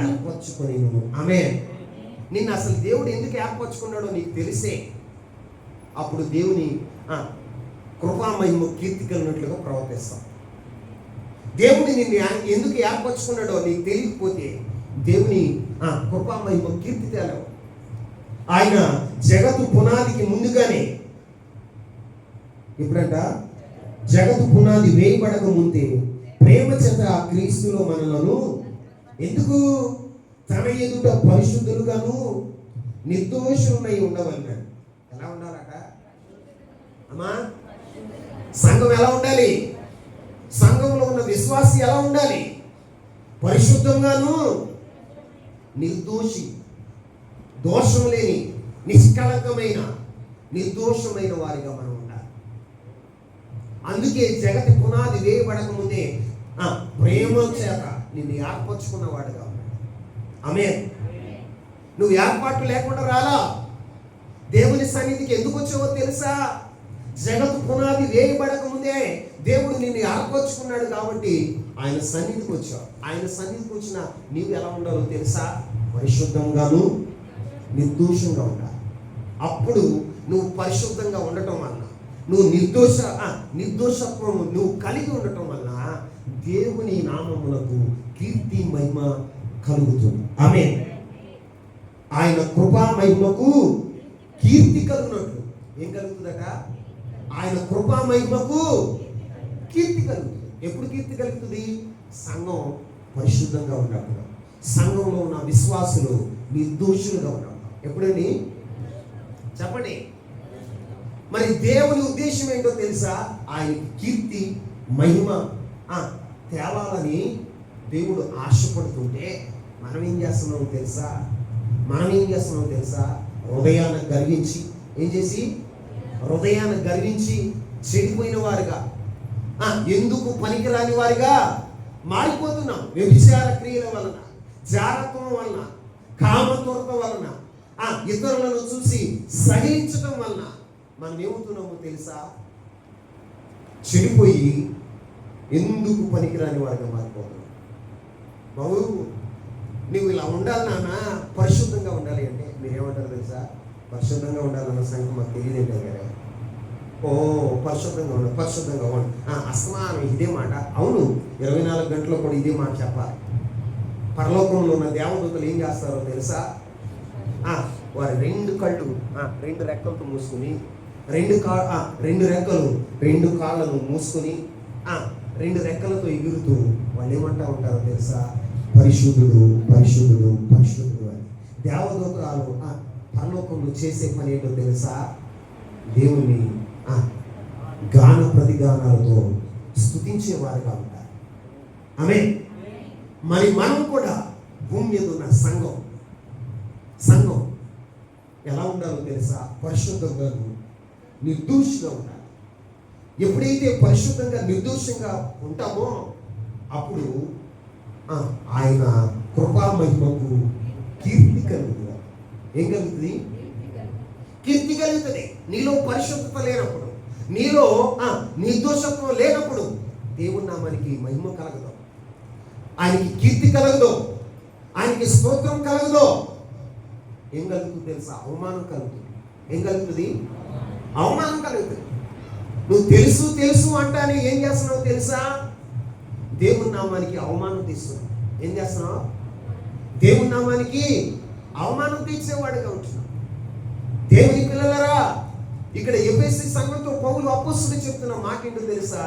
ఏర్పరచుకొని. ఆమేన్. నిన్ను అసలు దేవుడు ఎందుకు ఏర్పరచుకున్నాడో నీకు తెలిసే అప్పుడు దేవుని కృపామహిమ కీర్తి కలిగినట్లుగా ప్రవర్తిస్తాం. దేవుడు నిన్ను ఎందుకు ఏర్పరచుకున్నాడో నీకు తెలియకపోతే దేవుని కృపామహిమ కీర్తి తేలవు. ఆయన జగత్తు పునాదికి ముందుగానే, ఇప్పుడంట జగత్తు పునాది వేయబడక ముందే ప్రేమ చేత క్రీస్తులో మనలను ఎందుకు తన ఎదుట పరిశుద్ధులుగాను నిర్దోషులై ఉండవలెనని. ఎలా ఉండాలట అమ్మా? సంఘం ఎలా ఉండాలి? సంఘంలో ఉన్న విశ్వాసి ఎలా ఉండాలి? పరిశుద్ధంగాను నిర్దోషి, దోషం లేని నిష్కళంకమైన నిర్దోషమైన వారిగా మనం ఉండాలి. అందుకే జగతి పునాది వేయబడక ముందే ప్రేమ చేత నిన్ను ఏర్పరచుకున్నవాడుగా ఉన్నాడు. ఆమేన్. నువ్వు ఏర్పాటు లేకుండా రాలా. దేవుని సన్నిధికి ఎందుకు వచ్చావో తెలుసా? జగత్తు పునాది వేయబడక ముందే దేవుడు నిన్ను ఏర్పరచుకున్నాడు కాబట్టి ఆయన సన్నిధికి వచ్చావు. ఆయన సన్నిధికి వచ్చిన నీవు ఎలా ఉండాలో తెలుసా? పరిశుద్ధంగాను నిర్దోషంగా ఉండాలి. అప్పుడు నువ్వు పరిశుద్ధంగా ఉండటం వల్ల, నువ్వు నిర్దోషత్వం నువ్వు కలిగి ఉండటం వల్ల దేవుని నామమునకు కీర్తి మహిమ కలుగుతుంది. ఆమేన్. ఆయన కృపా మహిమకు కీర్తి కలుగునట్లు ఏం కలుగుతుందట? ఆయన కృపా మహిమకు కీర్తి కలుగుతుంది. ఎప్పుడు కీర్తి కలుగుతుంది? సంఘం పరిశుద్ధంగా ఉన్నప్పుడు, సంఘంలో ఉన్న విశ్వాసులు నిర్దోషులుగా ఉన్నప్పుడు. ఎప్పుడండి చెప్పండి. మరి దేవుని ఉద్దేశం ఏంటో తెలుసా? ఆయనకి కీర్తి మహిమ తేవాలని దేవుడు ఆశపడుతుంటే మనం ఏం చేస్తున్నామో తెలుసా? హృదయాన్ని గర్వించి హృదయాన్ని గర్వించి చెడిపోయిన వారుగా, ఎందుకు పనికిరాని వారిగా మారిపోతున్నాం. వ్యభిచార క్రియల వలన, జారత్వం వలన, కామతోరత వలన, ఇతరులను చూసి సహించడం వలన మనం ఏమవుతున్నామో తెలుసా? చెడిపోయి ఎందుకు పనికిరాని వారిగా మారిపోతున్నాం. బాబు నువ్వు ఇలా ఉండాలి నాన్న, పరిశుద్ధంగా ఉండాలి అంటే మీరేమంటారు తెలుసా? పరిశుద్ధంగా ఉండాలన్న సంగతి మాకు తెలియదేంటే కదా. పరిశుద్ధంగా ఉండు. అసమానం ఇదే మాట. అవును, 24 గంటల్లో కూడా ఇదే మాట చెప్పాలి. పరలోకంలో ఉన్న దేవదూతలు ఏం చేస్తారో తెలుసా? వారి 2 కళ్ళు 2 రెక్కలతో మూసుకుని, 2 కాళ్ళను మూసుకుని 2 రెక్కలతో ఎగురుతూ వాళ్ళు ఏమంటా ఉంటారో తెలుసా? పరిశుద్ధుడు పరిశుద్ధుడు పరిశుద్ధుడు అని. దేవదూతలు పరలోకంలో చేసే పని ఏంటో తెలుసా? దేవుని గాన ప్రతిగానాలతో స్తుతించేవారుగా ఉంటారు. ఆమేన్. మరి మనం కూడా భూమి మీద ఉన్న సంఘం ఎలా ఉండాలో తెలుసా? పరిశుద్ధంగా నిర్దోషిగా ఉండాలి. ఎప్పుడైతే పరిశుద్ధంగా నిర్దోషంగా ఉంటామో అప్పుడు ఆయన కృపా మహిమకు కీర్తి కలుగుతుంది. ఏం కలుగుతుంది? కీర్తి కలుగుతుంది. నీలో పరిశుద్ధత లేనప్పుడు, నీలో నిర్దోషత్వం లేనప్పుడు దేవుని నామానికి మహిమ కలగదు, ఆయనకి కీర్తి కలగదు, ఆయనకి స్తోత్రం కలగదు. ఏం కలుగుతుంది తెలుసా? అవమానం కలుగుతుంది. ఏం కలుగుతుంది? అవమానం కలుగుతుంది. నువ్వు తెలుసు అంటానే ఏం చేస్తున్నావు తెలుసా? దేవుని నామానికి అవమానం తీస్తున్నావు. ఏం చేస్తున్నావు? దేవుని నామానికి అవమానం తీర్చేవాడిగా ఉంటున్నావు. దేవుని పిల్లలరా, ఇక్కడ ఎఫెసీ సంఘంతో పౌలు అపోస్తలుడు చెప్తున్న మాట ఏంటో తెలుసా?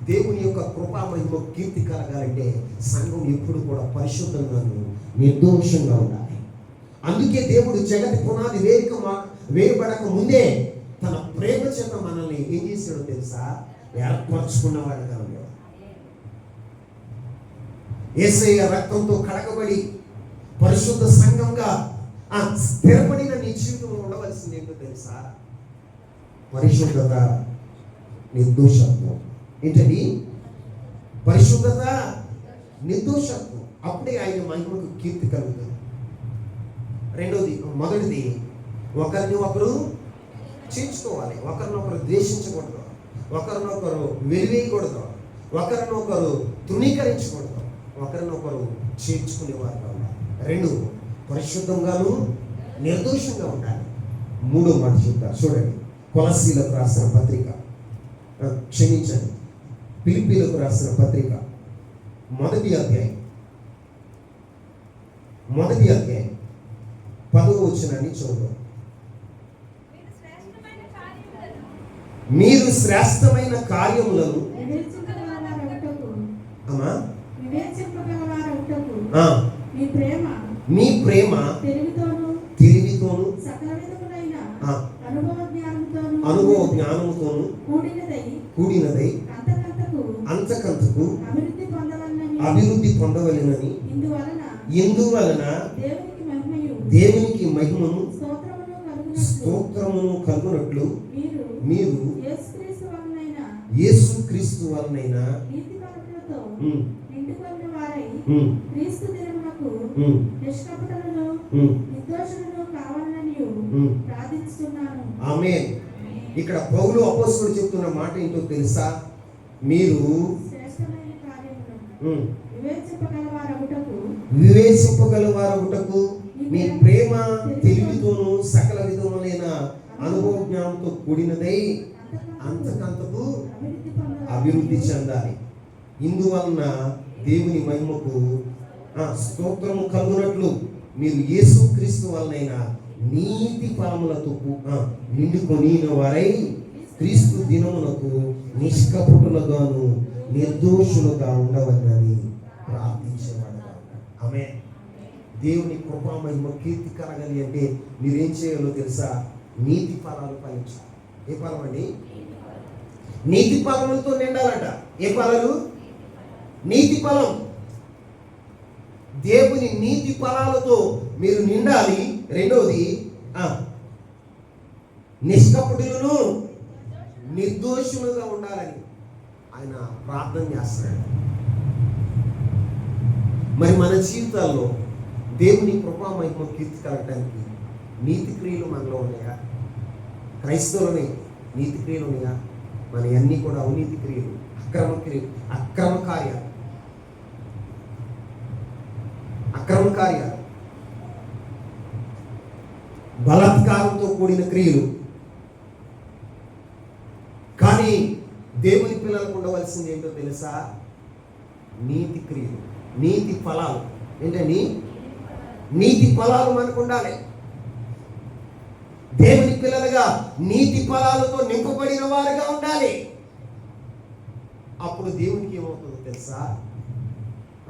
దేవుని యొక్క కృపా మహిమ కీర్తి కలగాలంటే సంఘం ఎప్పుడు కూడా పరిశుద్ధంగాను నిర్దోషంగా ఉండాలి. అందుకే దేవుడు జగతి పునాది వేయబడక ముందే తన ప్రేమ చేత మనల్ని ఏం చేశాడో తెలుసా? ఏర్పరచుకున్నవాడుగా ఉండేవాడు. యేసయ్య రక్తంతో కడగబడి పరిశుద్ధ సంఘంగా స్థిరపడిన నీ జీవితంలో ఉండవలసింది ఏంటో తెలుసా? పరిశుద్ధత, నిర్దోషత్వం. ఏంటండి? పరిశుద్ధత, నిర్దోషత్వం. అప్పుడే ఆయన మహిమకు కీర్తి కలుగుతుంది. మొదటిది ఒకరిని ఒకరు చేర్చుకోవాలి, ఒకరినొకరు ద్వేషించకూడదు, ఒకరినొకరు వెలివేయకూడదు, ఒకరినొకరు తృణీకరించకూడదు, ఒకరినొకరు చేర్చుకునేవారుగా ఉండాలి. 2 పరిశుద్ధంగాను నిర్దోషంగా ఉండాలి. 3వ మాట చెప్తారు చూడండి. కొలస్సీలకు రాసిన పత్రిక, ఫిలిప్పీలకు రాసిన పత్రిక 1వ అధ్యాయం 10వ వచనాన్ని చూద్దాం. మీరు శ్రేష్టమైన కార్యములను మీ ప్రేమ తెలివితోను అనుభవ జ్ఞానముతోను కూడినదై అంతకంతకు అభివృద్ధి పొందవలెనని ఇందువలన దేవునికి మహిమను స్తోత్రమును కలుగునట్లు మీరు యేసుక్రీస్తు వలనైనా ఆమేన్. ఇక్కడ పౌలు అపోస్తలుడు చెప్తున్న మాట ఏంటో తెలుసా? మీరు వివేచింపగలవారగుటకు మీ ప్రేమ తెలివితోను సకల విధములైన అనుభవ జ్ఞానంతో కూడినదై అంతకంతకు అభివృద్ధి చెందాలి. ఇందువలన దేవుని మహిమకు స్తోత్రము కలుగునట్లు మీరు యేసుక్రీస్తు వలనైన నీతి ఫలములతో నిండుకొని వారై క్రీస్తు దినమునకు నిష్కపటులుగాను నిర్దోషులుగా ఉండవని ప్రార్థించేవాడుగా ఉన్నాడు. ఆమేన్. దేవుని కృపా మహిమ కీర్తి కలగాలి అంటే మీరేం చేయాలో తెలుసా? నీతి ఫలాలు ఫలించాలి. ఏ ఫలం అండి? నీతి ఫలములతో నిండాలట. ఏ ఫలాలు? నీతి ఫలం. దేవుని నీతి ఫలాలతో మీరు నిండాలి. రెండవది నిష్కపటులను నిర్దోషులుగా ఉండాలని ఆయన ప్రార్థన చేస్తున్నాడు. మరి మన జీవితాల్లో దేవుని కృపా మహిమ కీర్తి కలగడానికి నీతి క్రియలు మనలో ఉన్నాయా? క్రైస్తవులనే నీతి క్రియలు ఉన్నాయా? మన అన్నీ కూడా అవినీతి క్రియలు, అక్రమ క్రియలు, అక్రమ కార్యాలు, బలాత్కారంతో కూడిన క్రియలు. కానీ దేవుని పిల్లలకు ఉండవలసింది ఏంటో తెలుసా? నీతి క్రియలు, నీతి ఫలాలు. ఏంటండి? నీతి ఫలాలు మనకు ఉండాలి. దేవుని పిల్లలుగా నీతి ఫలాలతో నింపబడిన వారుగా ఉండాలి. అప్పుడు దేవునికి ఏమవుతుందో తెలుసా?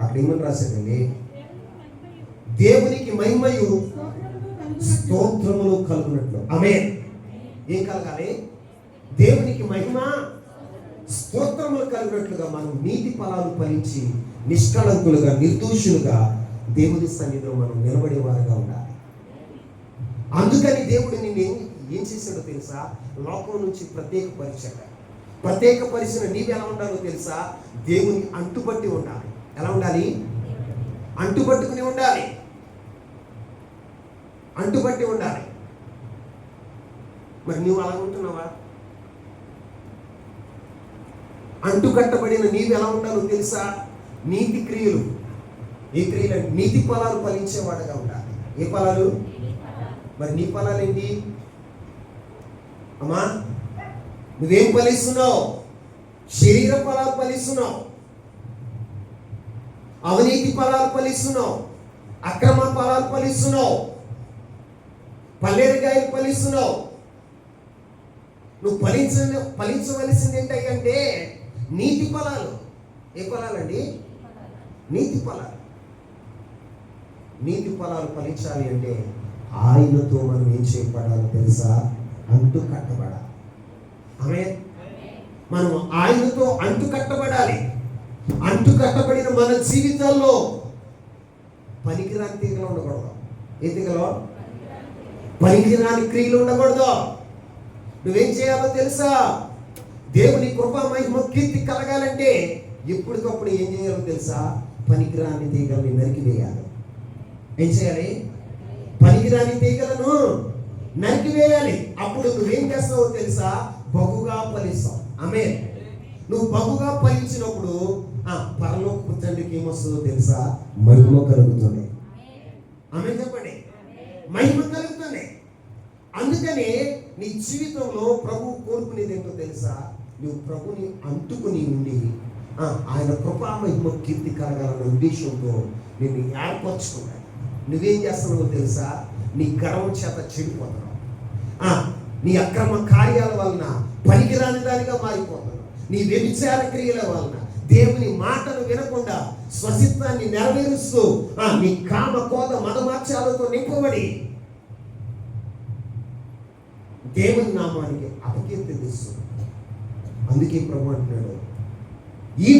అక్కడ ఏమని రాశాడండి? దేవునికి మహిమయు స్తోత్రములు కలుగునట్లు. ఆమేన్. ఏం కలగాలి? దేవునికి మహిమ స్తోత్రములు కలిగినట్లుగా మనం నీతి ఫలాలు ఫలించి నిష్కళంకులుగా నిర్దోషులుగా దేవుని సన్నిధిలో మనం నిలబడేవారుగా ఉండాలి. అందుకని దేవుడు నిన్ను ఏం చేశాడో తెలుసా? లోకం నుంచి ప్రత్యేకపరిచిన నీవు ఎలా ఉండాలో తెలుసా? దేవుని అంటుబట్టి ఉండాలి. ఎలా ఉండాలి? అంటుబట్టుకుని ఉండాలి. అంటుబట్టి ఉండాలి. మరి నువ్వు అలా ఉంటున్నావా? అంటుకట్టబడిన నీవు ఎలా ఉండాలో తెలుసా? నీతి క్రియలు. ఏ క్రియలు? నీతి ఫలాలు ఫలించేవాడుగా ఉండాలి. ఏ ఫలాలు? మరి నీ ఫలాలు ఏంటి అమ్మా? నువ్వేం ఫలిస్తున్నావు? శరీర ఫలాలు ఫలిస్తున్నావు, అవినీతి ఫలాలు ఫలిస్తున్నావు, అక్రమ ఫలాలు ఫలిస్తున్నావు, పల్లేరుగాయలు ఫలిస్తున్నావు. నువ్వు ఫలించవలసింది ఏంటంటే నీతి ఫలాలు. ఏ ఫలాలండి? నీతి ఫలాలు. నీతి ఫలాలు ఫలించాలి అంటే ఆయనతో మనం ఏం చేయబడాలో తెలుసా? అంటు కట్టబడాలి. ఆమేన్. మనం ఆయనతో అంటు కట్టబడాలి. అంటు కట్టబడిన మన జీవితాల్లో పనికిరాని తీగలు ఉండకూడదు. ఏ తీగలో? పనికిరాని క్రియలు ఉండకూడదు. నువ్వేం చేయాలో తెలుసా? దేవుని కృపా మహిమ కీర్తి కలగాలంటే ఎప్పటికప్పుడు ఏం చేయాలో తెలుసా? పనికిరాని తీగల్ని నరికివేయాలి. ఏం చేయాలి? పనికిరాని తీగలను నరికివేయాలి. అప్పుడు నువ్వేం చేస్తావో తెలుసా? బహుగా ఫలిస్తావు. ఆమేన్. నువ్వు బహుగా ఫలించినప్పుడు పరలోకపు తండ్రికి ఏమొస్తుందో తెలుసా? మహిమ కలుగుతుంది. ఆమేన్ చెప్పండి. మహిమ కలుగుతుంది. అందుకనే నీ జీవితంలో ప్రభు కోరుకునేది ఏంటో తెలుసా? నువ్వు ప్రభుని అంటుకుని ఉండి ఆయన కృపా మహిమ కీర్తి కలగాలన్న ఉద్దేశంతో నేను ఏర్పరచుకున్నాను. నువ్వేం చేస్తున్నావో తెలుసా? నీ గర్వం చేత చెడిపోతున్నావు. నీ అక్రమ కార్యాల వలన పనికిరాని దానిగా మారిపోతున్నావు. నీ వ్యభిచార క్రియల వలన దేవుని మాటలు వినకుండా స్వచిత్తాన్ని నెరవేరుస్తూ నీ కామ కోద మదమార్చాలతో నింపబడి దేవుని నామానికి అపకీర్తి తెస్తుంది. అందుకే ప్రభు అంటున్నాడు, ఈ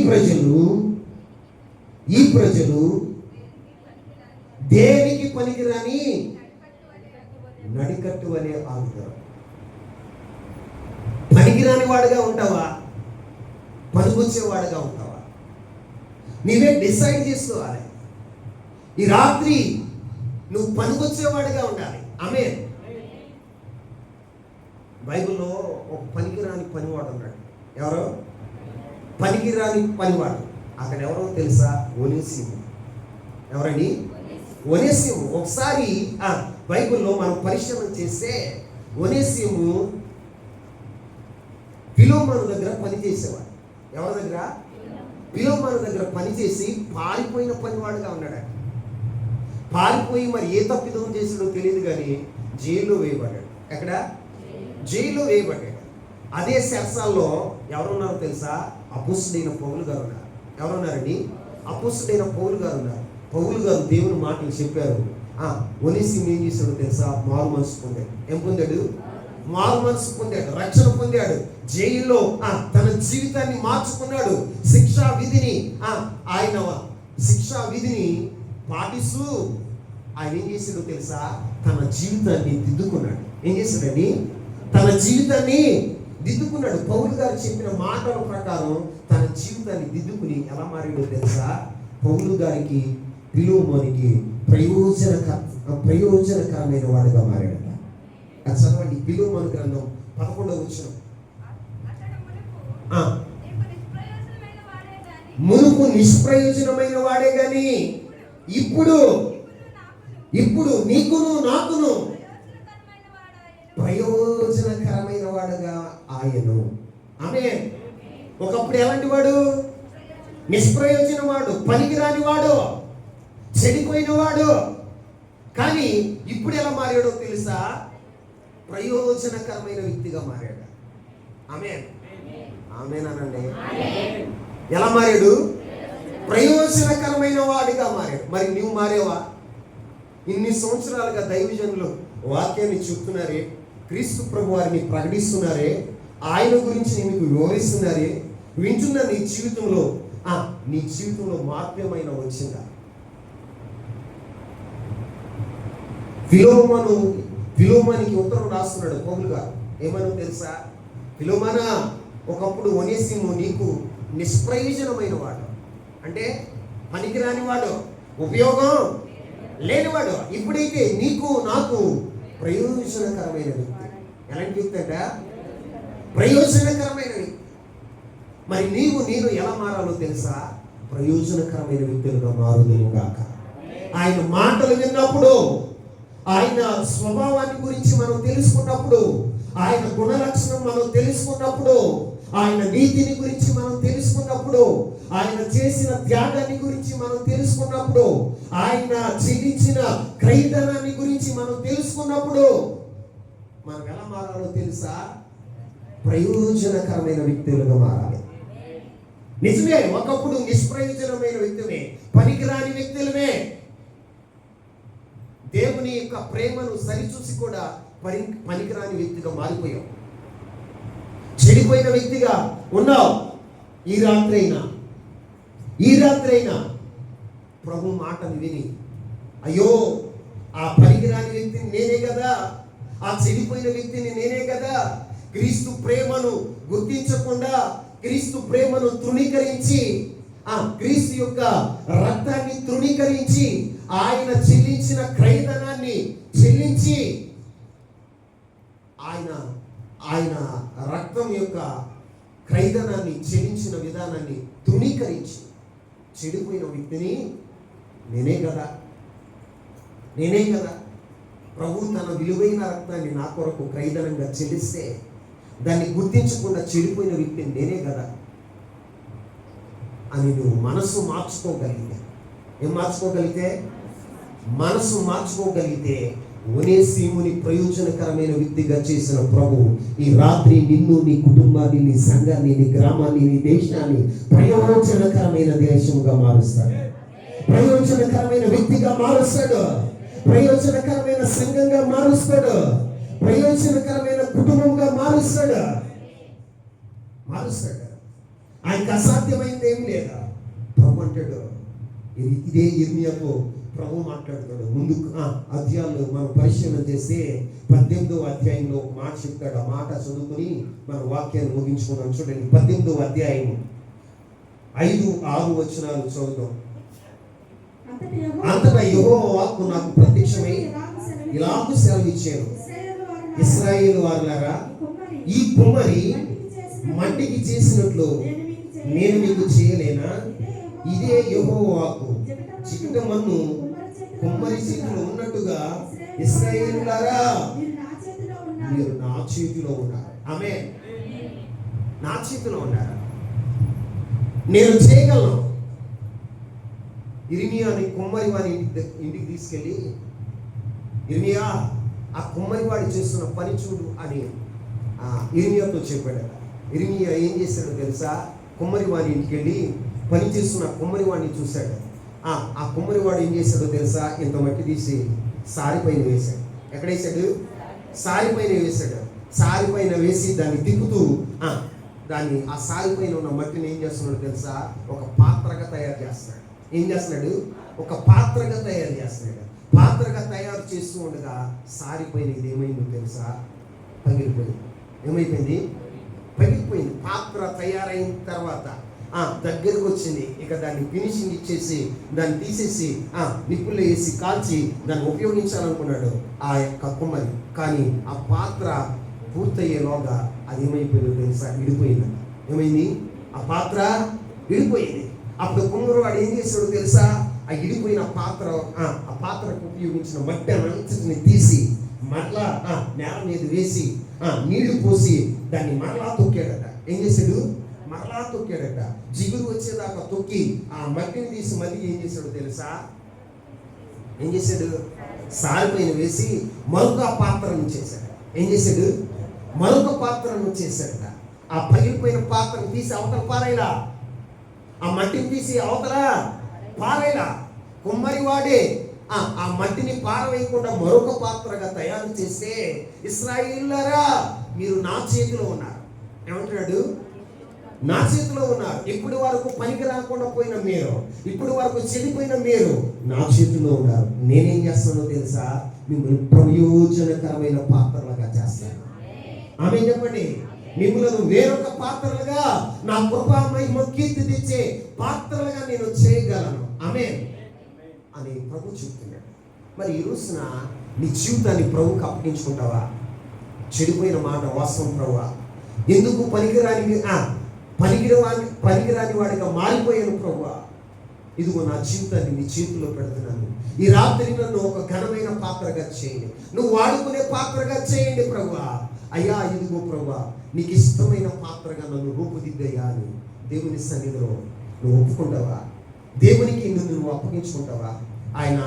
ప్రజలు దేనికి పనికిరాని నడికట్టు అనే ఆగుతారు. పనికిరాని వాడుగా ఉంటావా? పనికొచ్చేవాడుగా ఉంటావా? నీవే డిసైడ్ చేసుకోవాలి. ఈ రాత్రి నువ్వు పనికొచ్చేవాడుగా ఉండాలి. ఆమేన్. బైబిల్లో ఒక పనికిరాని పనివాడు ఉన్నాడు. ఎవరో పనికిరాని పనివాడు. అక్కడ ఎవరో తెలుసా? ఒనేసిము. ఎవరండి? ఒనేసిము. ఒకసారి బైబిల్లో మనం పరిశ్రమ చేస్తే ఒనేసిము ఫిలోమోను దగ్గర పనిచేసేవాడు. ఎవరి దగ్గర? ఫిలోమోను దగ్గర పనిచేసి పారిపోయిన పనివాడుగా ఉన్నాడు. పారిపోయి మరి ఏ తప్పిదం చేసాడో తెలియదు కానీ జైల్లో వేయబడ్డాడు. ఎక్కడ? జైల్లో వేయబడ్డాడు. అదే సెరసాల్లో ఎవరున్నారో తెలుసా? అపోస్తుడైన పౌలు గారు ఉన్నారు. ఎవరున్నారండి? అపోస్తుడైన పౌలు గారు ఉన్నారు. పౌలు గారు దేవుని మాటలు చెప్పారు. ఒనేసిము ఏం చేశాడు తెలుసా? మారు మనసు పొందాడు. ఏం పొందాడు? మారు మనసు పొందాడు, రక్షణ పొందాడు. జైల్లో తన జీవితాన్ని మార్చుకున్నాడు. శిక్షా విధిని పాటిస్తూ ఆయన ఏం చేశాడో తెలుసా? తన జీవితాన్ని దిద్దుకున్నాడు. ఏం చేశాడండి? తన జీవితాన్ని దిద్దుకున్నాడు. పౌలు గారు చెప్పిన మాటల ప్రకారం తన జీవితాన్ని దిద్దుకుని ఎలా మారాడో తెలుసా? పౌలు గారికి, ఫిలోమోనికి ప్రయోజనకరమైన వాడుగా మారాడట. అది చదవండి, ఫిలోమోను గ్రంథం 11వ వచనం. మునుపు నిష్ప్రయోజనమైన వాడే గాని ఇప్పుడు నీకును నాకును ప్రయోజనకరమైన వాడుగా ఆయను. ఆమేన్. ఒకప్పుడు ఎలాంటి వాడు? నిష్ప్రయోజన వాడు, పనికిరాని వాడు, చెడిపోయిన వాడు. కానీ ఇప్పుడు ఎలా మారాడో తెలుసా? ప్రయోజనకరమైన వ్యక్తిగా మారాడు. ఆమేన్. ఆమేన్ అనండి. ఎలా మారాడు? ప్రయోజనకరమైన వాడిగా మారాడు. మరి నువ్వు మారేవా? ఇన్ని సంవత్సరాలుగా దైవజనులు వాక్యాన్ని చెప్తున్నారే, క్రీస్తు ప్రభు వారిని ప్రకటిస్తున్నారే, ఆయన గురించి మీకు వివరిస్తున్నారే, వింటున్న నీ జీవితంలో మార్పు ఏమైనా వచ్చిందా? ఫిలోమోనికి ఉత్తరం రాస్తున్నాడు పౌలు గారు. ఏమనో తెలుసా? ఫిలోమోనా, ఒకప్పుడు ఒనేసిము నీకు నిష్ప్రయోజనమైన వాడు, అంటే పనికిరాని వాడు, ఉపయోగం లేనివాడు. ఇప్పుడైతే నీకు నాకు ప్రయోజనకరమైన వ్యక్తి. ఎలాంటి వ్యక్తి అంట? ప్రయోజనకరమైన వ్యక్తి. మరి నేను ఎలా మారాలో తెలుసా? ప్రయోజనకరమైన వ్యక్తులుగా మారుదేమో గాక. ఆయన మాటలు విన్నప్పుడు, ఆయన స్వభావాన్ని గురించి మనం తెలుసుకున్నప్పుడు, ఆయన గుణలక్షణం మనం తెలుసుకున్నప్పుడు, ఆయన నీతిని గురించి మనం తెలుసుకున్నప్పుడు, ఆయన చేసిన త్యాగాన్ని గురించి మనం తెలుసుకున్నప్పుడు, ఆయన చెల్లించిన క్రయధనాన్ని గురించి మనం తెలుసుకున్నప్పుడు మనం ఎలా మారాలో తెలుసా? ప్రయోజనకరమైన వ్యక్తులుగా మారాలి. నిజమే, ఒకప్పుడు నిష్ప్రయోజనమైన వ్యక్తులే, పనికిరాని వ్యక్తులమే. దేవుని యొక్క ప్రేమను సరిచూసి కూడా పనికిరాని వ్యక్తిగా మారిపోయావు, చెడిపోయిన వ్యక్తిగా ఉన్నావు. ఈ రాత్రైనా ప్రభు మాటను విని, అయ్యో ఆ పనికిరాని వ్యక్తిని నేనే కదా, ఆ చెడిపోయిన వ్యక్తిని నేనే కదా, క్రీస్తు ప్రేమను గుర్తించకుండా, క్రీస్తు ప్రేమను తృణీకరించి, క్రీస్తు యొక్క రక్తాన్ని తృణీకరించి, ఆయన చెల్లించిన క్రయధనాన్ని చెల్లించి, ఆయన రక్తం యొక్క క్రయధనాన్ని చెల్లించిన విధానాన్ని తృణీకరించి చెడిపోయిన వ్యక్తిని నేనే కదా. ప్రభు తన విలువైన రక్తాన్ని నా కొరకు క్రయధనంగా చెల్లిస్తే దాన్ని గుర్తించకుండా చెడిపోయిన వ్యక్తిని నేనే కదా అని నువ్వు మనసు మార్చుకోగలిగితే, మనసు మార్చుకోగలిగితే ఒనేసిముని ప్రయోజనకరమైన వ్యక్తిగా చేసిన ప్రభు ఈ రాత్రి నిన్ను, నీ కుటుంబాన్ని, నీ సంఘాన్ని, నీ గ్రామాన్ని, నీ దేశాన్ని ప్రయోజనకరమైన దేశముగా మారుస్తాడు, ప్రయోజనకరమైన వ్యక్తిగా మారుస్తాడు, ప్రయోజనకరమైన సంఘంగా మారుస్తాడు, ప్రయోజనకరమైన కుటుంబంగా మారుస్తాడు. ఆయనకు అసాధ్యమైంది ఏం లేదా? ప్రభు అంటాడు. ఇదే ఇర్మియాతో ప్రభు మాట్లాడుతాడు. ముందు అధ్యాయంలో మనం పరిశీలన చేస్తే 18వ అధ్యాయంలో ఒక మాట చెప్తాడు. ఆ మాట చదువుకొని మన వాక్యాన్ని ముగించుకున్నాం. చూడండి, 18వ అధ్యాయం 5-6 వచనాలు చదువుతాం. అంతటా యెహోవా వాక్కు నాకు ప్రత్యక్షమై ఇలాగు సెలవిచ్చాను, ఇశ్రాయేలు వారులారా, ఈ కుమ్మరి మట్టికి చేసినట్లు నేను మీకు చేయలేనా? ఇదే యెహోవా వాక్కు. చికిట మన్ను కుమ్మరి చేతిలో ఉన్నట్టుగా ఇశ్రాయేలులారా, మీరు నా చేతిలో ఉన్నారు. ఆమేన్. నా చేతిలో ఉన్నారు, నేను చేయగలను. ఇర్మియాని కుమ్మరి వారి ఇంటికి తీసుకెళ్ళి, ఇర్మియా, ఆ కుమ్మరి వాడు చేస్తున్న పని చూడు అని ఇర్మియాతో చెప్పాడట. ఇర్మియా ఏం చేశాడో తెలుసా? కుమ్మరివాడి ఇంటికి వెళ్ళి పని చేస్తున్న కుమ్మరివాడిని చూశాడు. ఆ కుమ్మరివాడు ఏం చేశాడో తెలుసా? ఇంత మట్టి తీసి సారి పైన వేశాడు. ఎక్కడ వేశాడు? సారి పైన వేశాడు. సారి పైన వేసి దాన్ని తిప్పుతూ దాన్ని ఆ సారి పైన ఉన్న మట్టిని ఏం చేస్తున్నాడు తెలుసా? ఒక పాత్రగా తయారు చేస్తున్నాడు. ఏం చేస్తున్నాడు? ఒక పాత్రగా తయారు చేస్తున్నాడు. పాత్రగా తయారు చేస్తూ ఉండగా సారి పైన ఇది ఏమైందో తెలుసా? పగిలిపోయింది. ఏమైపోయింది? పగిలిపోయింది. పాత్ర తయారైన తర్వాత దగ్గరకు వచ్చింది. ఇక దాన్ని ఫినిషింగ్ ఇచ్చేసి దాన్ని తీసేసి నిప్పుల్లో వేసి కాల్చి దాన్ని ఉపయోగించాలనుకున్నాడు ఆ యొక్క కుమ్మరి. కానీ ఆ పాత్ర పూర్తయ్యేలోగా అది ఏమైపోయిందో తెలుసా? విడిపోయింది. ఏమైంది? ఆ పాత్ర విడిపోయింది. అప్పుడు కుమ్మరివాడు ఏం చేశాడో తెలుసా? ఆ విడిపోయిన పాత్ర ఆ పాత్రకు ఉపయోగించిన మట్టి అంతటిని తీసి మరలా నేల మీద వేసి నీళ్లు పోసి దాన్ని మరలా తొక్కాడట. ఏం చేశాడు? మరలా తొక్కాడట. జిగురు వచ్చేదాకా తొక్కి ఆ మట్టిని తీసి మళ్ళీ ఏం చేశాడో తెలుసా? ఏం చేశాడు? సారి పైన వేసి మరొక పాత్రను చేశాడు. ఏం చేశాడు? మరొక పాత్రను చేశాడట. ఆ పగిలిపోయిన పాత్రను తీసి అవతల పారేలా, ఆ మట్టిని తీసి అవతల పారేలా. కుమ్మరి వాడే ఆ మట్టిని పారవేయకుండా మరొక పాత్రగా తయారు చేస్తే, ఇశ్రాయేలులారా మీరు నా చేతిలో ఉన్నారు. ఏమంటున్నాడు? నా చేతిలో ఉన్నారు. ఇప్పటి వరకు పనికి రాకుండా పోయిన మీరు, ఇప్పటి వరకు చెడిపోయిన మీరు నా చేతిలో ఉన్నారు. నేనేం చేస్తానో తెలుసా? మిమ్మల్ని ప్రయోజనకరమైన పాత్రలుగా చేస్తాను. ఆమె చెప్పండి. మిమ్మల్ని వేరొక పాత్రలుగా, నా కృపా మహిమ కీర్తి తెచ్చే పాత్రలుగా నేను చేయగలను. ఆమేన్ అని ప్రభు చెప్తున్నాడు. మరి ఈ రోజున నీ జీవితాన్ని ప్రభువుకి అప్పగించుకుంటావా? చెడిపోయిన మాట వాస్తవం ప్రభువా, ఎందుకు పనికిరాని వాడిగా మారిపోయాను ప్రభువా, ఇదిగో నా జీవితాన్ని నీ చేతిలో పెడుతున్నాను. ఈ రాత్రి నన్ను ఒక ఘనమైన పాత్రగా చేయండి, నువ్వు వాడుకునే పాత్రగా చేయండి ప్రభువా. అయ్యా ఇదిగో ప్రభువా, నీకు ఇష్టమైన పాత్రగా నన్ను రూపుదిద్దయ్యా అని దేవుని సన్నిధిలో నువ్వు ఒప్పుకుంటావా? దేవునికి నువ్వు అప్పగించుకుంటావా? ఆయన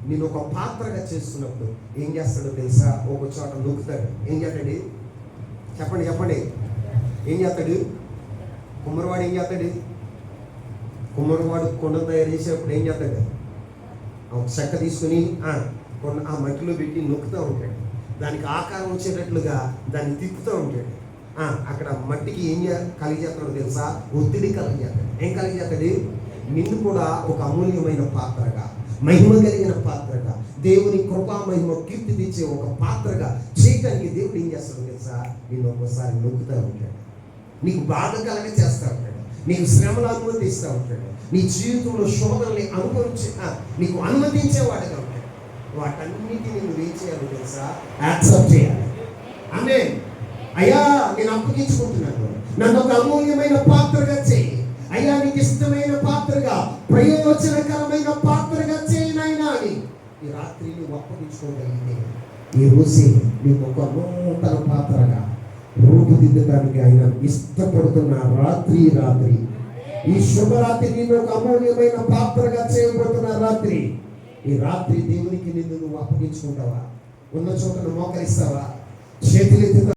నేను ఒక పాత్రగా చేస్తున్నప్పుడు ఏం చేస్తాడో తెలుసా? ఒక చోట నొక్కుతాడు. ఏం చేస్తాడు? చెప్పండి. ఏం చేస్తాడు? కుమ్మరివాడు ఏం చేస్తాడు? కుమ్మరివాడు కొండ తయారు చేసేటప్పుడు ఏం చేస్తాడు? ఒక చెక్క తీసుకుని ఆ మట్టిలో పెట్టి నొక్కుతూ ఉంటాడు. దానికి ఆకారం వచ్చేటట్లుగా దాన్ని తిప్పుతూ ఉంటాడు. అక్కడ మట్టికి ఏం కలిగజేస్తాడో తెలుసా? ఒత్తిడి కలిగజేస్తాడు. ఏం కలిగజేస్తాడు? నిన్ను కూడా ఒక అమూల్యమైన పాత్రగా, మహిమ కలిగిన పాత్రగా, దేవుని కృపా మహిమ కీర్తి తెచ్చే ఒక పాత్రగా చేయటానికి దేవుడు ఏం చేస్తాడో తెలుసా? నిన్ను ఒకసారి నొక్కుతూ ఉంటాడు. నీకు బాధ కలగ చేస్తూ ఉంటాడు. నీకు శ్రమలు అనుమతిస్తూ ఉంటాడు. నీ జీవితంలో శోధనల్ని నీకు అనుమతించేవాడుగా ఉంటాడు. వాటన్నిటిని నువ్వు ఏం చేయాలో తెలుసా? యాక్సెప్ట్ చేయాలి. ఆమేన్. అయ్యా నేను అప్పగించుకుంటున్నాను, నన్ను ఒక అమూల్యమైన పాత్రగా చేయి అయ్యా, నీకు ఇష్టమైన పాత్రగా, ప్రయోజనకరమైన పాత్రగా చేయి నాయనా అని ఈ రాత్రి నువ్వు అప్పగించుకోగలిగితే, ఈ రోజే నీకు ఒక నూతన పాత్రగా రూపుదిద్దడానికి ఆయన ఇష్టపడుతున్న రాత్రి ఈ శుభరాత్రి నిన్ను ఒక అమూల్యమైన పాత్రగా చేయబడుతున్న రాత్రి. ఈ రాత్రి దేవునికి నిన్ను నువ్వు అప్పగించుకుంటావా? ఉన్న చోటను మోకరిస్తావా? చేతులెత్తి